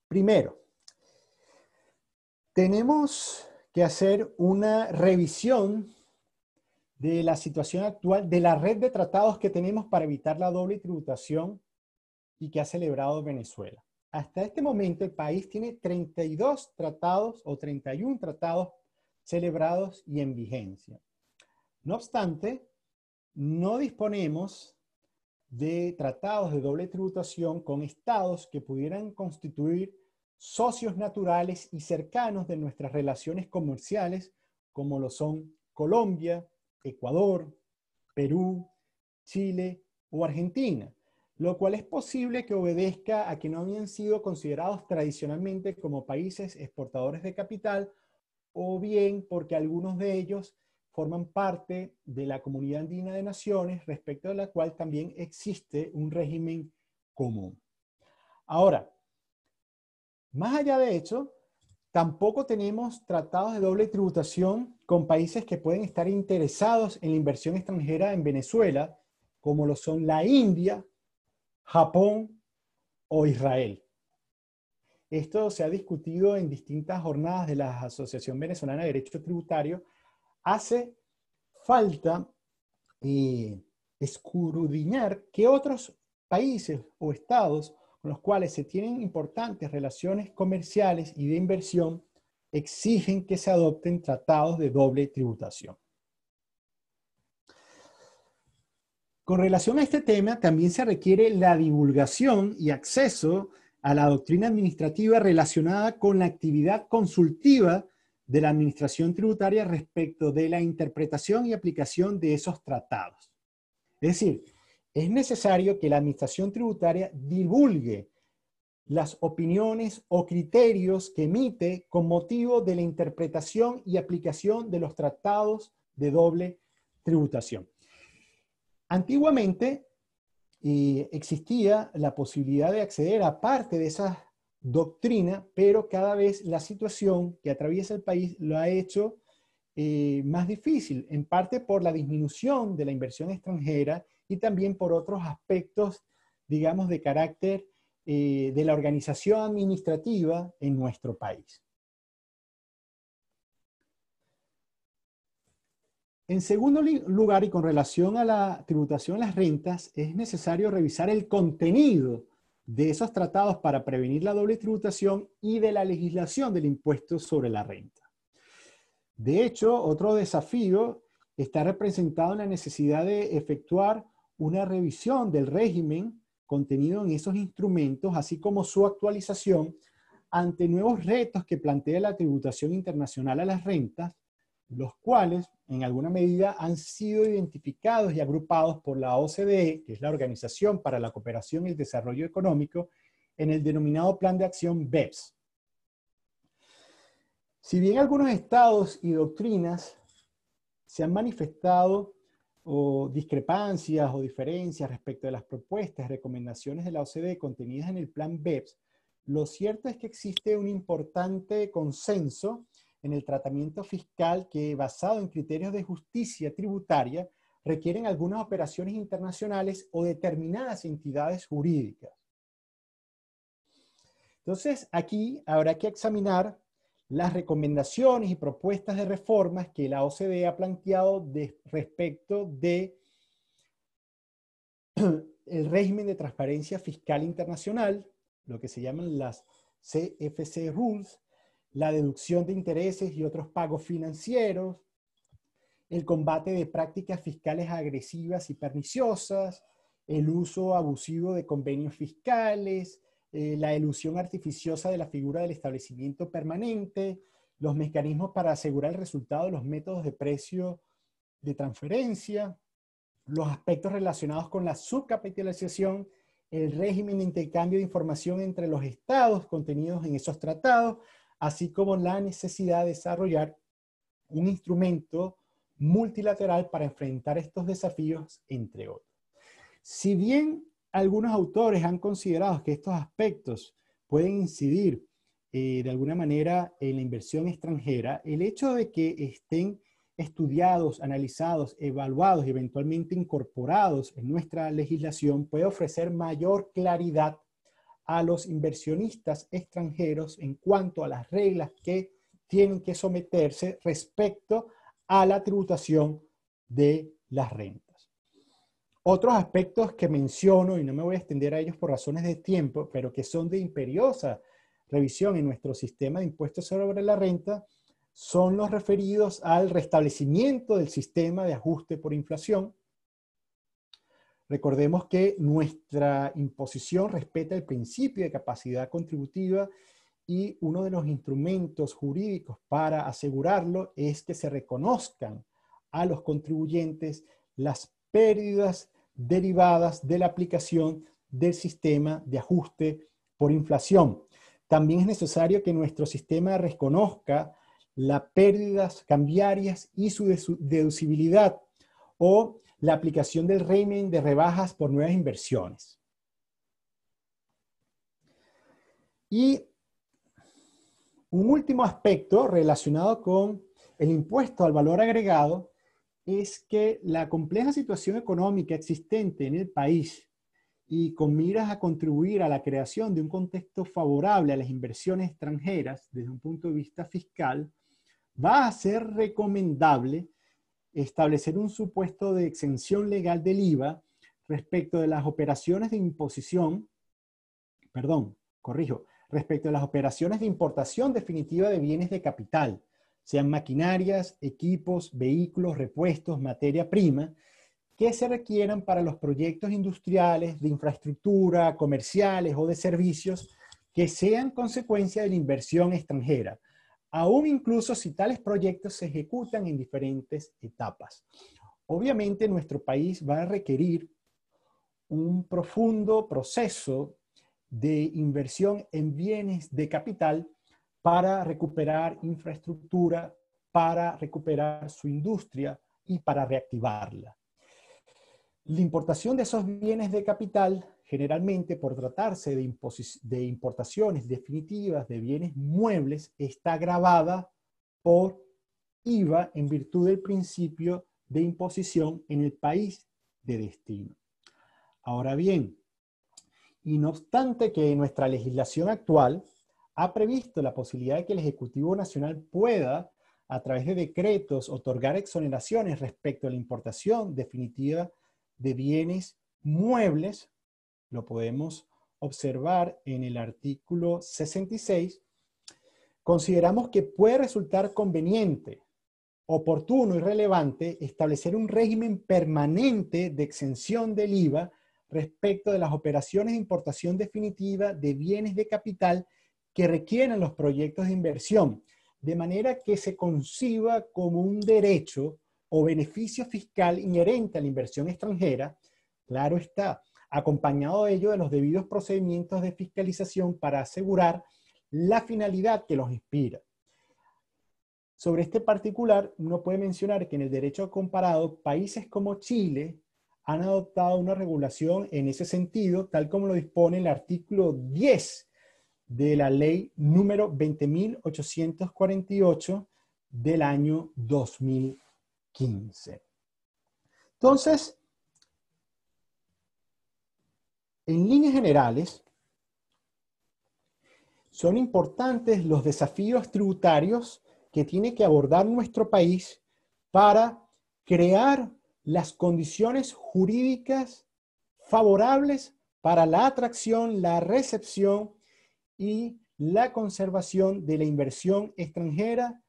Primero, tenemos que hacer una revisión de la situación actual de la red de tratados que tenemos para evitar la doble tributación y que ha celebrado Venezuela. Hasta este momento el país tiene 32 tratados o 31 tratados celebrados y en vigencia. No obstante, no disponemos de tratados de doble tributación con estados que pudieran constituir socios naturales y cercanos de nuestras relaciones comerciales, como lo son Colombia, Ecuador, Perú, Chile o Argentina, lo cual es posible que obedezca a que no habían sido considerados tradicionalmente como países exportadores de capital, o bien porque algunos de ellos forman parte de la Comunidad Andina de Naciones, respecto de la cual también existe un régimen común. Ahora, más allá de hecho, tampoco tenemos tratados de doble tributación con países que pueden estar interesados en la inversión extranjera en Venezuela, como lo son la India, Japón o Israel. Esto se ha discutido en distintas jornadas de la Asociación Venezolana de Derecho Tributario. Hace falta escudriñar qué otros países o estados con los cuales se tienen importantes relaciones comerciales y de inversión exigen que se adopten tratados de doble tributación. Con relación a este tema, también se requiere la divulgación y acceso a la doctrina administrativa relacionada con la actividad consultiva de la administración tributaria respecto de la interpretación y aplicación de esos tratados. Es decir, es necesario que la administración tributaria divulgue las opiniones o criterios que emite con motivo de la interpretación y aplicación de los tratados de doble tributación. Antiguamente existía la posibilidad de acceder a parte de esa doctrina, pero cada vez la situación que atraviesa el país lo ha hecho más difícil, en parte por la disminución de la inversión extranjera y también por otros aspectos, digamos, de carácter de la organización administrativa en nuestro país. En segundo lugar, y con relación a la tributación de las rentas, es necesario revisar el contenido de esos tratados para prevenir la doble tributación y de la legislación del impuesto sobre la renta. De hecho, otro desafío está representado en la necesidad de efectuar una revisión del régimen contenido en esos instrumentos, así como su actualización ante nuevos retos que plantea la tributación internacional a las rentas, los cuales en alguna medida han sido identificados y agrupados por la OCDE, que es la Organización para la Cooperación y el Desarrollo Económico, en el denominado Plan de Acción BEPS. Si bien algunos estados y doctrinas se han manifestado o discrepancias o diferencias respecto de las propuestas y recomendaciones de la OCDE contenidas en el Plan BEPS, lo cierto es que existe un importante consenso en el tratamiento fiscal que, basado en criterios de justicia tributaria, requieren algunas operaciones internacionales o determinadas entidades jurídicas. Entonces, aquí habrá que examinar las recomendaciones y propuestas de reformas que la OCDE ha planteado respecto de el régimen de transparencia fiscal internacional, lo que se llaman las CFC Rules, la deducción de intereses y otros pagos financieros, el combate de prácticas fiscales agresivas y perniciosas, el uso abusivo de convenios fiscales, la elusión artificiosa de la figura del establecimiento permanente, los mecanismos para asegurar el resultado de los métodos de precio de transferencia, los aspectos relacionados con la subcapitalización, el régimen de intercambio de información entre los estados contenidos en esos tratados, así como la necesidad de desarrollar un instrumento multilateral para enfrentar estos desafíos, entre otros. Si bien algunos autores han considerado que estos aspectos pueden incidir de alguna manera en la inversión extranjera, el hecho de que estén estudiados, analizados, evaluados y eventualmente incorporados en nuestra legislación puede ofrecer mayor claridad a los inversionistas extranjeros en cuanto a las reglas que tienen que someterse respecto a la tributación de las rentas. Otros aspectos que menciono, y no me voy a extender a ellos por razones de tiempo, pero que son de imperiosa revisión en nuestro sistema de impuestos sobre la renta, son los referidos al restablecimiento del sistema de ajuste por inflación, Recordemos que nuestra imposición respeta el principio de capacidad contributiva y uno de los instrumentos jurídicos para asegurarlo es que se reconozcan a los contribuyentes las pérdidas derivadas de la aplicación del sistema de ajuste por inflación. También es necesario que nuestro sistema reconozca las pérdidas cambiarias y su deducibilidad o la aplicación del régimen de rebajas por nuevas inversiones. Y un último aspecto relacionado con el impuesto al valor agregado es que la compleja situación económica existente en el país y con miras a contribuir a la creación de un contexto favorable a las inversiones extranjeras desde un punto de vista fiscal, va a ser recomendable establecer un supuesto de exención legal del IVA respecto de las operaciones de imposición, respecto de las operaciones de importación definitiva de bienes de capital, sean maquinarias, equipos, vehículos, repuestos, materia prima, que se requieran para los proyectos industriales, de infraestructura, comerciales o de servicios que sean consecuencia de la inversión extranjera, aún incluso si tales proyectos se ejecutan en diferentes etapas. Obviamente nuestro país va a requerir un profundo proceso de inversión en bienes de capital para recuperar infraestructura, para recuperar su industria y para reactivarla. La importación de esos bienes de capital, generalmente por tratarse de importaciones definitivas de bienes muebles, está gravada por IVA en virtud del principio de imposición en el país de destino. Ahora bien, y no obstante que nuestra legislación actual ha previsto la posibilidad de que el Ejecutivo Nacional pueda, a través de decretos, otorgar exoneraciones respecto a la importación definitiva de bienes muebles, lo podemos observar en el artículo 66, consideramos que puede resultar conveniente, oportuno y relevante establecer un régimen permanente de exención del IVA respecto de las operaciones de importación definitiva de bienes de capital que requieran los proyectos de inversión, de manera que se conciba como un derecho o beneficio fiscal inherente a la inversión extranjera, claro está, acompañado de ello de los debidos procedimientos de fiscalización para asegurar la finalidad que los inspira. Sobre este particular, uno puede mencionar que en el derecho comparado, países como Chile han adoptado una regulación en ese sentido, tal como lo dispone el artículo 10 de la ley número 20.848 del año 2015. Entonces, en líneas generales, son importantes los desafíos tributarios que tiene que abordar nuestro país para crear las condiciones jurídicas favorables para la atracción, la recepción y la conservación de la inversión extranjera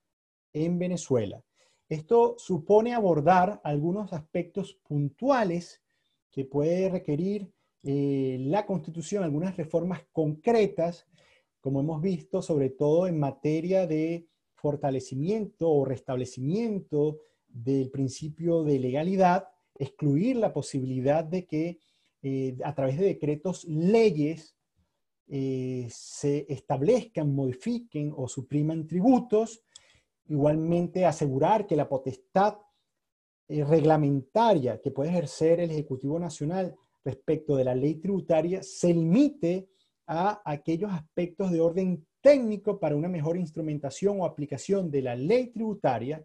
en Venezuela. Esto supone abordar algunos aspectos puntuales que puede requerir la Constitución, algunas reformas concretas, como hemos visto, sobre todo en materia de fortalecimiento o restablecimiento del principio de legalidad, excluir la posibilidad de que a través de decretos, leyes, se establezcan, modifiquen o supriman tributos. Igualmente asegurar que la potestad reglamentaria que puede ejercer el Ejecutivo Nacional respecto de la ley tributaria se limite a aquellos aspectos de orden técnico para una mejor instrumentación o aplicación de la ley tributaria,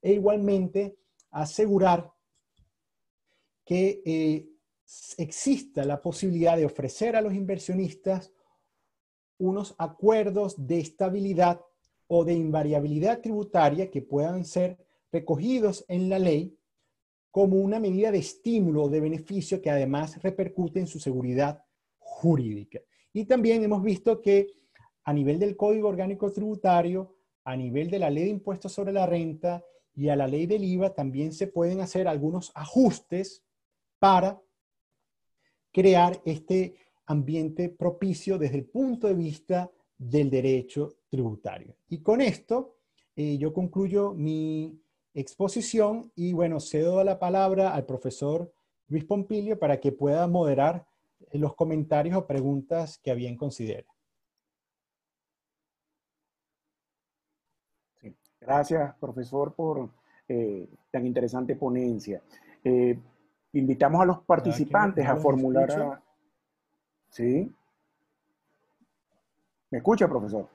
e igualmente asegurar que exista la posibilidad de ofrecer a los inversionistas unos acuerdos de estabilidad o de invariabilidad tributaria que puedan ser recogidos en la ley como una medida de estímulo o de beneficio que además repercute en su seguridad jurídica. Y también hemos visto que a nivel del Código Orgánico Tributario, a nivel de la Ley de Impuestos sobre la Renta y a la Ley del IVA también se pueden hacer algunos ajustes para crear este ambiente propicio desde el punto de vista del derecho tributario. Y con esto yo concluyo mi exposición y bueno, cedo la palabra al profesor Luis Pompilio para que pueda moderar los comentarios o preguntas que a bien considere. Sí. Gracias, profesor, por tan interesante ponencia. Invitamos a los Ya va que participantes no a los formular escucho. ¿Sí? ¿Me escucha, profesor?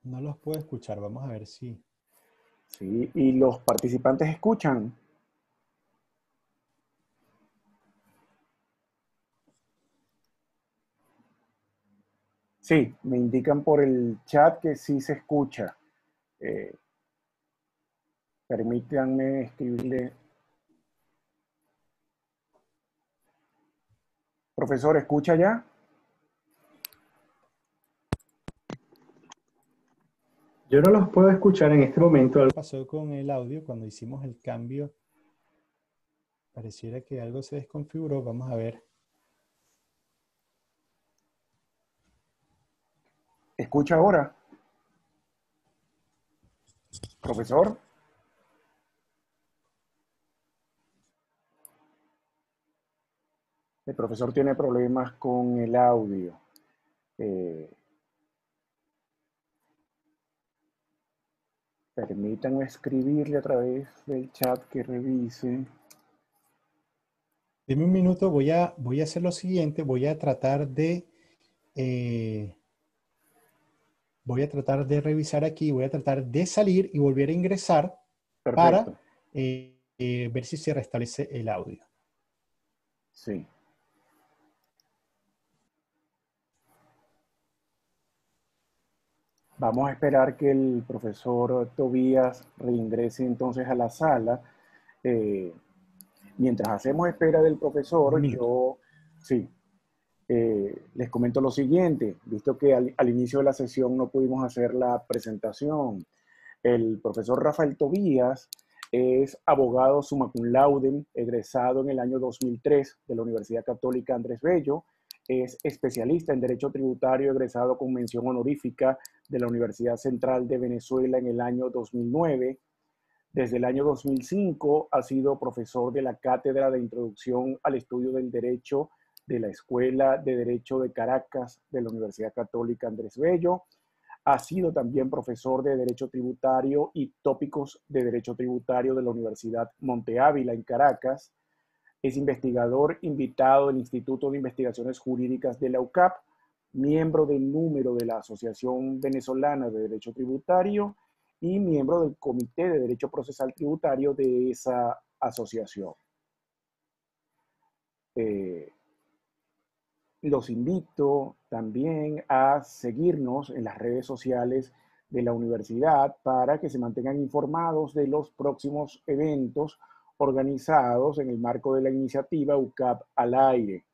No los puedo escuchar. Vamos a ver si... Sí, y los participantes escuchan. Sí, me indican por el chat que sí se escucha. Eh, Permítanme escribirle. Profesor, ¿escucha ya? Yo no los puedo escuchar en este momento. Algo pasó con el audio cuando hicimos el cambio. Pareciera que algo se desconfiguró. Vamos a ver. ¿Escucha ahora? Profesor. El profesor tiene problemas con el audio. Eh, Permítanme escribirle a través del chat que revise. Deme un minuto. Voy a hacer lo siguiente. Eh, voy a tratar de revisar aquí. Voy a tratar de salir y volver a ingresar para Perfecto. ver si se restablece el audio. Sí. Vamos a esperar que el profesor Tobías reingrese entonces a la sala. Eh, Mientras hacemos espera del Un profesor, minuto. sí, les comento lo siguiente, visto que al inicio de la sesión no pudimos hacer la presentación. El profesor Rafael Tobías es abogado summa cum laude, egresado en el año 2003 de la Universidad Católica Andrés Bello. Es especialista en Derecho Tributario, egresado con mención honorífica de la Universidad Central de Venezuela en el año 2009. Desde el año 2005 ha sido profesor de la Cátedra de Introducción al Estudio del Derecho de la Escuela de Derecho de Caracas de la Universidad Católica Andrés Bello. Ha sido también profesor de Derecho Tributario y Tópicos de Derecho Tributario de la Universidad Monte Ávila en Caracas. Es investigador invitado del Instituto de Investigaciones Jurídicas de la UCAP, miembro del número de la Asociación Venezolana de Derecho Tributario y miembro del Comité de Derecho Procesal Tributario de esa asociación. Eh, Los invito también a seguirnos en las redes sociales de la universidad para que se mantengan informados de los próximos eventos organizados en el marco de la iniciativa UCAP al aire.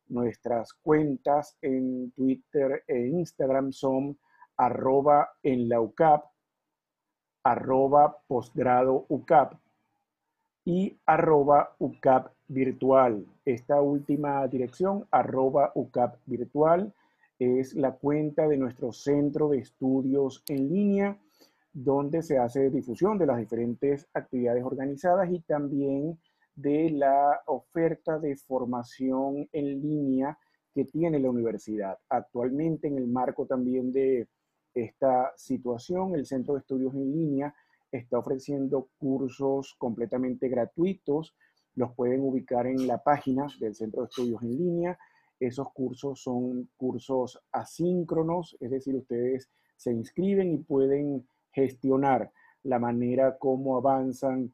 Nuestras cuentas en Twitter e Instagram son @en la UCAP, @posgrado UCAP y @UCAP virtual. Esta última dirección, @UCAP virtual, es la cuenta de nuestro centro de estudios en línea, donde se hace difusión de las diferentes actividades organizadas y también de la oferta de formación en línea que tiene la universidad. Actualmente, en el marco también de esta situación, el Centro de Estudios en Línea está ofreciendo cursos completamente gratuitos. Los pueden ubicar en la página del Centro de Estudios en Línea. Esos cursos son cursos asíncronos, es decir, ustedes se inscriben y pueden gestionar la manera como avanzan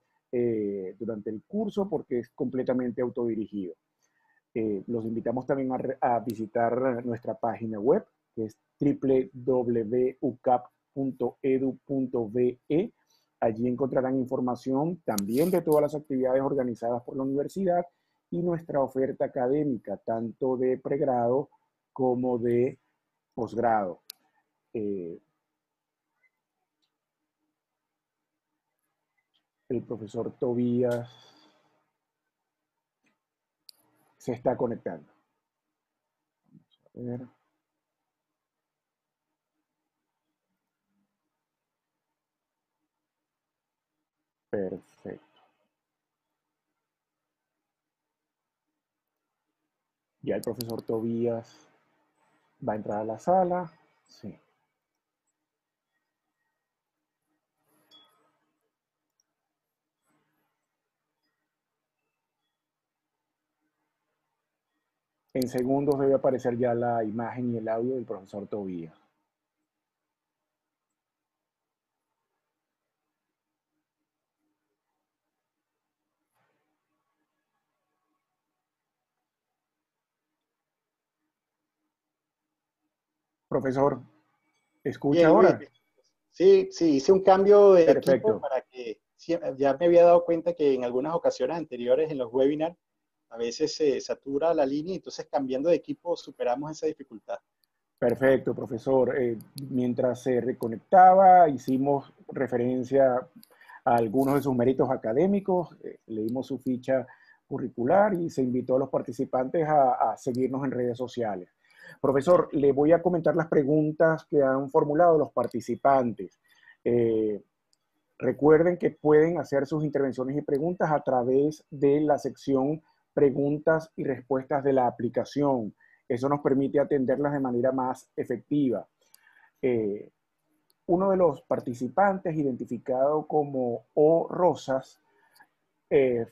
durante el curso porque es completamente autodirigido. Los invitamos también a visitar nuestra página web, que es www.ucap.edu.be. Allí encontrarán información también de todas las actividades organizadas por la universidad y nuestra oferta académica, tanto de pregrado como de posgrado. El profesor Tobías se está conectando. A ver. Perfecto. Ya el profesor Tobías va a entrar a la sala. Sí. En segundos debe aparecer ya la imagen y el audio del profesor Tobías. Profesor, ¿escucha Bien, Luis. ahora? Sí, sí, hice un cambio de equipo Perfecto. para que ya me había dado cuenta que en algunas ocasiones anteriores en los webinars a veces se satura la línea, entonces cambiando de equipo superamos esa dificultad. Perfecto, profesor. Mientras se reconectaba, hicimos referencia a algunos de sus méritos académicos, leímos su ficha curricular y se invitó a los participantes a seguirnos en redes sociales. Profesor, le voy a comentar las preguntas que han formulado los participantes. Eh, Recuerden que pueden hacer sus intervenciones y preguntas a través de la sección preguntas y respuestas de la aplicación. Eso nos permite atenderlas de manera más efectiva. Eh, Uno de los participantes, identificado como O. Rosas, eh,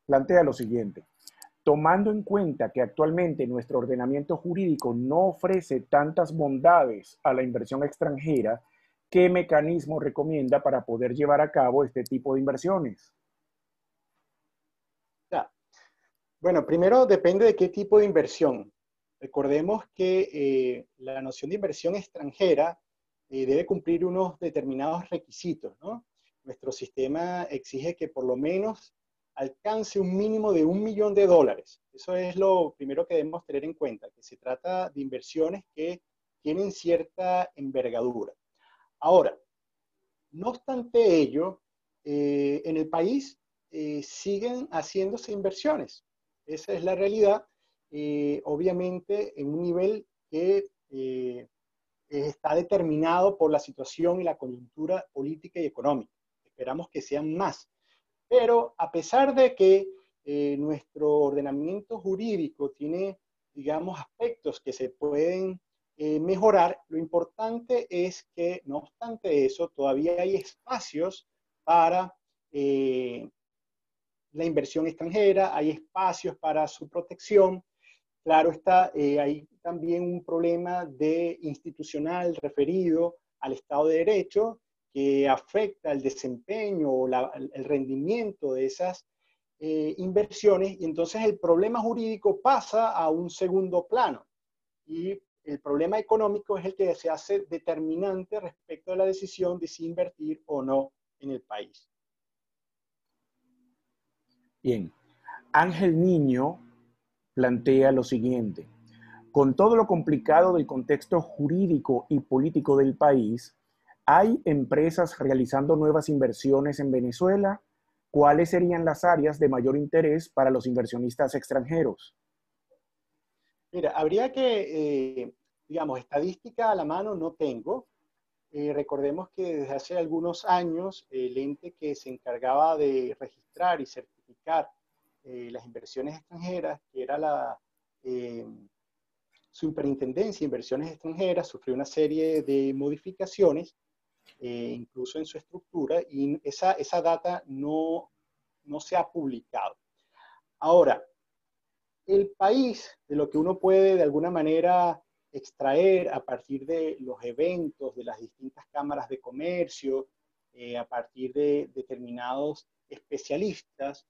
plantea lo siguiente. Tomando en cuenta que actualmente nuestro ordenamiento jurídico no ofrece tantas bondades a la inversión extranjera, ¿qué mecanismo recomienda para poder llevar a cabo este tipo de inversiones? Ya. Bueno, primero depende de qué tipo de inversión. Recordemos que la noción de inversión extranjera debe cumplir unos determinados requisitos, ¿no? Nuestro sistema exige que por lo menos alcance un mínimo de $1.000.000. Eso es lo primero que debemos tener en cuenta, que se trata de inversiones que tienen cierta envergadura. Ahora, no obstante ello, en el país siguen haciéndose inversiones. Esa es la realidad, obviamente en un nivel que está determinado por la situación y la coyuntura política y económica. Esperamos que sean más. Pero a pesar de que nuestro ordenamiento jurídico tiene, digamos, aspectos que se pueden mejorar, lo importante es que, no obstante eso, todavía hay espacios para la inversión extranjera, hay espacios para su protección. Claro está, hay también un problema de institucional referido al Estado de Derecho que afecta el desempeño o el rendimiento de esas inversiones, y entonces el problema jurídico pasa a un segundo plano y el problema económico es el que se hace determinante respecto a la decisión de si invertir o no en el país. Bien, Ángel Niño plantea lo siguiente. Con todo lo complicado del contexto jurídico y político del país, ¿hay empresas realizando nuevas inversiones en Venezuela? ¿Cuáles serían las áreas de mayor interés para los inversionistas extranjeros? Mira, habría que, digamos, estadística a la mano no tengo. Recordemos que desde hace algunos años el ente que se encargaba de registrar y certificar las inversiones extranjeras, que era la Superintendencia de Inversiones Extranjeras, sufrió una serie de modificaciones, incluso en su estructura, y esa data no se ha publicado. Ahora, el país, de lo que uno puede de alguna manera extraer a partir de los eventos de las distintas cámaras de comercio, a partir de determinados especialistas,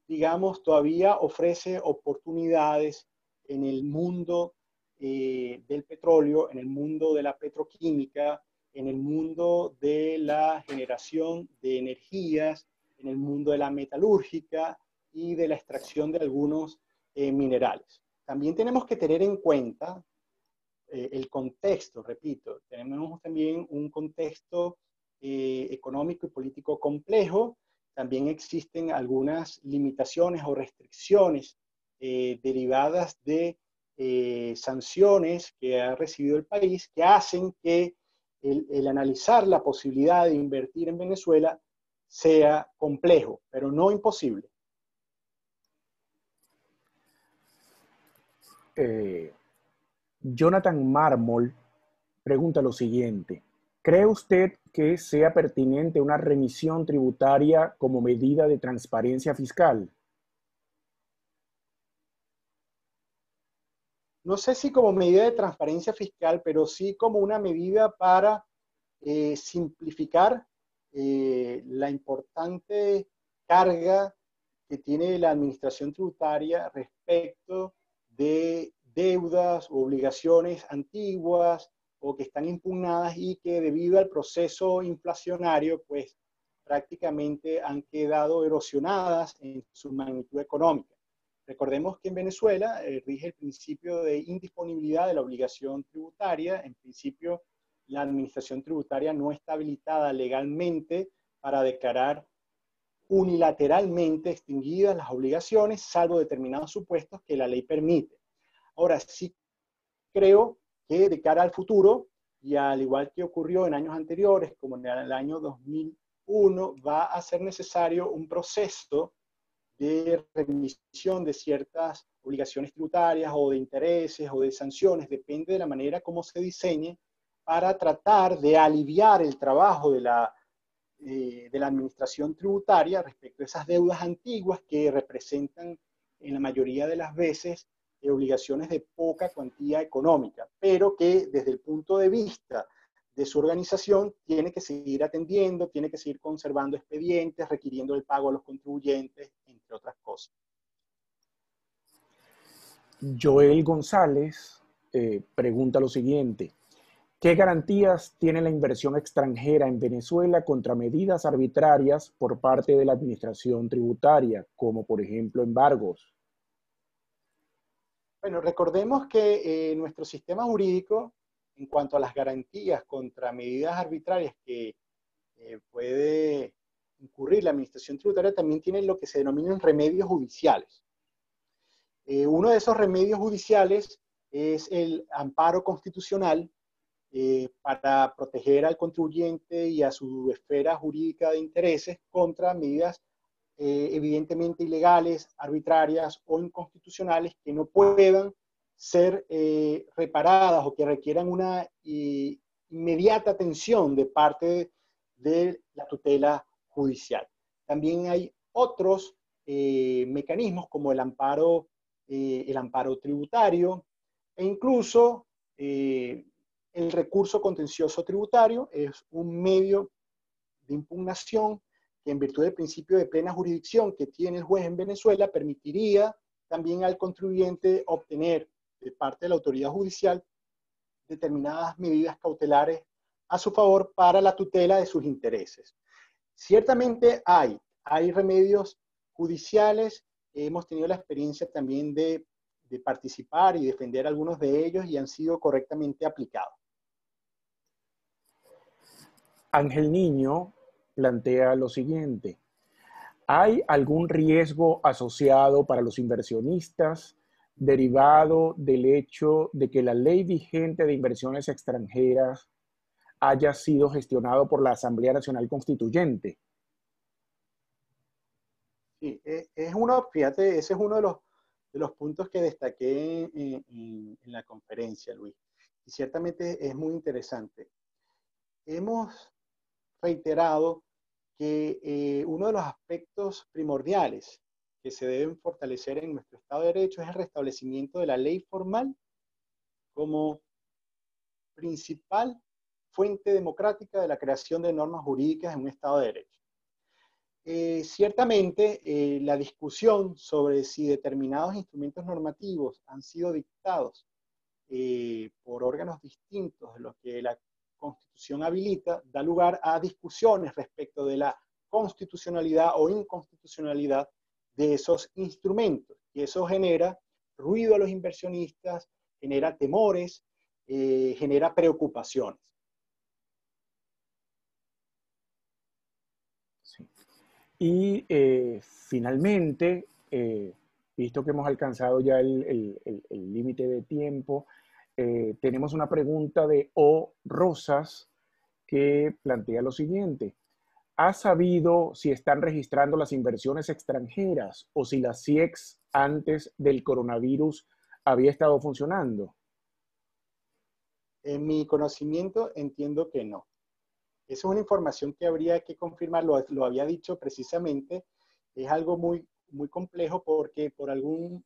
digamos, todavía ofrece oportunidades en el mundo del petróleo, en el mundo de la petroquímica, en el mundo de la generación de energías, en el mundo de la metalúrgica y de la extracción de algunos minerales. También tenemos que tener en cuenta el contexto, repito, tenemos también un contexto económico y político complejo, también existen algunas limitaciones o restricciones derivadas de sanciones que ha recibido el país, que hacen que el analizar la posibilidad de invertir en Venezuela sea complejo, pero no imposible. Jonathan Mármol pregunta lo siguiente: ¿cree usted que sea pertinente una remisión tributaria como medida de transparencia fiscal? No sé si como medida de transparencia fiscal, pero sí como una medida para simplificar la importante carga que tiene la administración tributaria respecto de deudas o obligaciones antiguas o que están impugnadas y que debido al proceso inflacionario, pues prácticamente han quedado erosionadas en su magnitud económica. Recordemos que en Venezuela rige el principio de indisponibilidad de la obligación tributaria. En principio, la administración tributaria no está habilitada legalmente para declarar unilateralmente extinguidas las obligaciones, salvo determinados supuestos que la ley permite. Ahora, sí creo que de cara al futuro, y al igual que ocurrió en años anteriores, como en el año 2001, va a ser necesario un proceso de remisión de ciertas obligaciones tributarias o de intereses o de sanciones, depende de la manera como se diseñe, para tratar de aliviar el trabajo de la administración tributaria respecto a esas deudas antiguas que representan en la mayoría de las veces obligaciones de poca cuantía económica, pero que desde el punto de vista de su organización tiene que seguir atendiendo, tiene que seguir conservando expedientes, requiriendo el pago a los contribuyentes, entre otras cosas. Joel González pregunta lo siguiente: ¿qué garantías tiene la inversión extranjera en Venezuela contra medidas arbitrarias por parte de la administración tributaria, como por ejemplo embargos? Bueno, recordemos que nuestro sistema jurídico, en cuanto a las garantías contra medidas arbitrarias que puede incurrir la administración tributaria, también tiene lo que se denominan remedios judiciales. Uno de esos remedios judiciales es el amparo constitucional para proteger al contribuyente y a su esfera jurídica de intereses contra medidas evidentemente ilegales, arbitrarias o inconstitucionales que no puedan ser reparadas o que requieran una inmediata atención de parte de la tutela judicial. También hay otros mecanismos como el amparo tributario e incluso el recurso contencioso tributario es un medio de impugnación que en virtud del principio de plena jurisdicción que tiene el juez en Venezuela permitiría también al contribuyente obtener de parte de la autoridad judicial determinadas medidas cautelares a su favor para la tutela de sus intereses. Ciertamente hay remedios judiciales, hemos tenido la experiencia también de participar y defender algunos de ellos y han sido correctamente aplicados. Ángel Niño plantea lo siguiente: ¿hay algún riesgo asociado para los inversionistas derivado del hecho de que la ley vigente de inversiones extranjeras haya sido gestionado por la Asamblea Nacional Constituyente? Sí, fíjate, ese es uno de los puntos que destaqué en la conferencia, Luis. Y ciertamente es muy interesante. Hemos reiterado que uno de los aspectos primordiales que se deben fortalecer en nuestro Estado de Derecho es el restablecimiento de la ley formal como principal fuente democrática de la creación de normas jurídicas en un Estado de Derecho. Ciertamente, la discusión sobre si determinados instrumentos normativos han sido dictados por órganos distintos de los que la Constitución habilita, da lugar a discusiones respecto de la constitucionalidad o inconstitucionalidad de esos instrumentos. Y eso genera ruido a los inversionistas, genera temores, genera preocupaciones. Sí. Y finalmente, visto que hemos alcanzado ya el límite de tiempo, tenemos una pregunta de O. Rosas que plantea lo siguiente. ¿Has sabido si están registrando las inversiones extranjeras o si la CIEX antes del coronavirus había estado funcionando? En mi conocimiento entiendo que no. Esa es una información que habría que confirmar, lo había dicho precisamente, es algo muy complejo porque por algún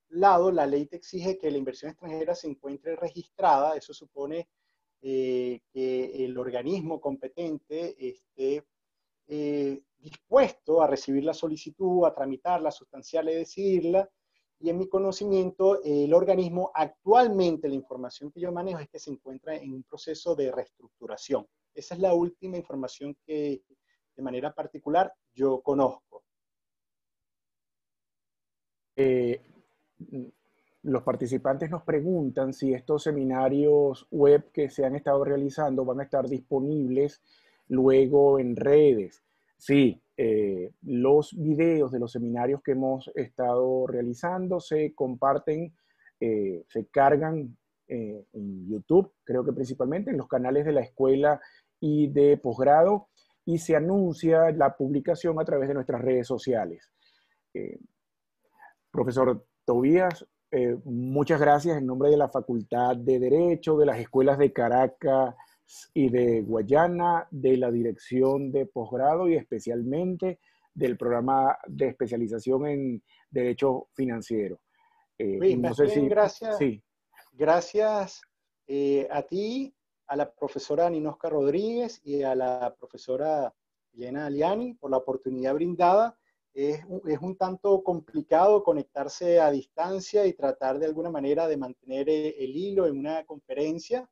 lado la ley te exige que la inversión extranjera se encuentre registrada, eso supone que el organismo competente esté dispuesto a recibir la solicitud, a tramitarla, a sustanciarla y decidirla. Y en mi conocimiento, el organismo actualmente, la información que yo manejo es que se encuentra en un proceso de reestructuración. Esa es la última información que de manera particular yo conozco. Eh, los participantes nos preguntan si estos seminarios web que se han estado realizando van a estar disponibles luego en redes. Sí, los videos de los seminarios que hemos estado realizando se comparten, se cargan en YouTube, creo que principalmente en los canales de la escuela y de posgrado, y se anuncia la publicación a través de nuestras redes sociales. Eh, Profesor Tobías, muchas gracias en nombre de la Facultad de Derecho, de las escuelas de Caracas y de Guayana, de la Dirección de Posgrado y especialmente del programa de especialización en Derecho Financiero. Luis, No más sé bien si, gracias, sí, gracias a ti, a la profesora Ninosca Rodríguez y a la profesora Elena Aliani por la oportunidad brindada. Es un tanto complicado conectarse a distancia y tratar de alguna manera de mantener el hilo en una conferencia,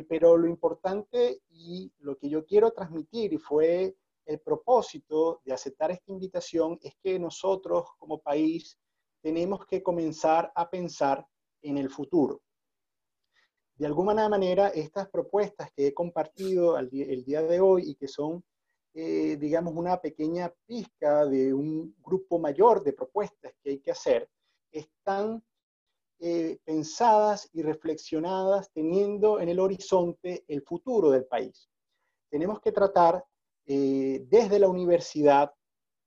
pero lo importante y lo que yo quiero transmitir y fue el propósito de aceptar esta invitación es que nosotros como país tenemos que comenzar a pensar en el futuro. De alguna manera, estas propuestas que he compartido el día de hoy y que son, digamos, una pequeña pizca de un grupo mayor de propuestas que hay que hacer, están pensadas y reflexionadas teniendo en el horizonte el futuro del país. Tenemos que tratar desde la universidad,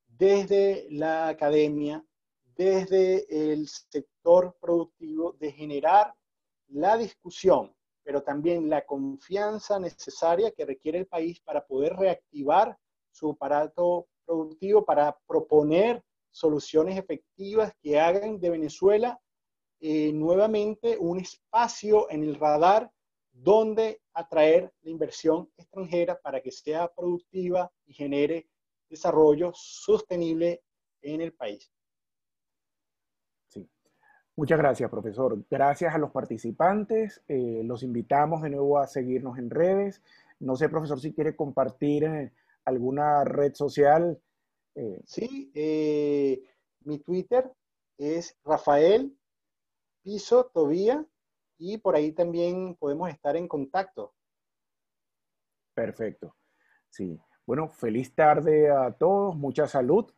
desde la academia, desde el sector productivo, de generar la discusión, pero también la confianza necesaria que requiere el país para poder reactivar su aparato productivo, para proponer soluciones efectivas que hagan de Venezuela nuevamente un espacio en el radar donde atraer la inversión extranjera para que sea productiva y genere desarrollo sostenible en el país. sí. Muchas gracias, profesor. Gracias a los participantes. Los invitamos de nuevo a seguirnos en redes. No sé, profesor, si quiere compartir alguna red social. Sí, mi Twitter es Rafael Piso Tobía y por ahí también podemos estar en contacto. Perfecto. Sí. Bueno, feliz tarde a todos, mucha salud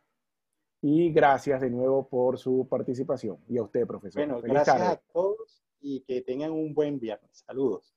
y gracias de nuevo por su participación. Y a usted, profesor. Bueno, Feliz gracias a tarde. todos y que tengan un buen viernes. Saludos.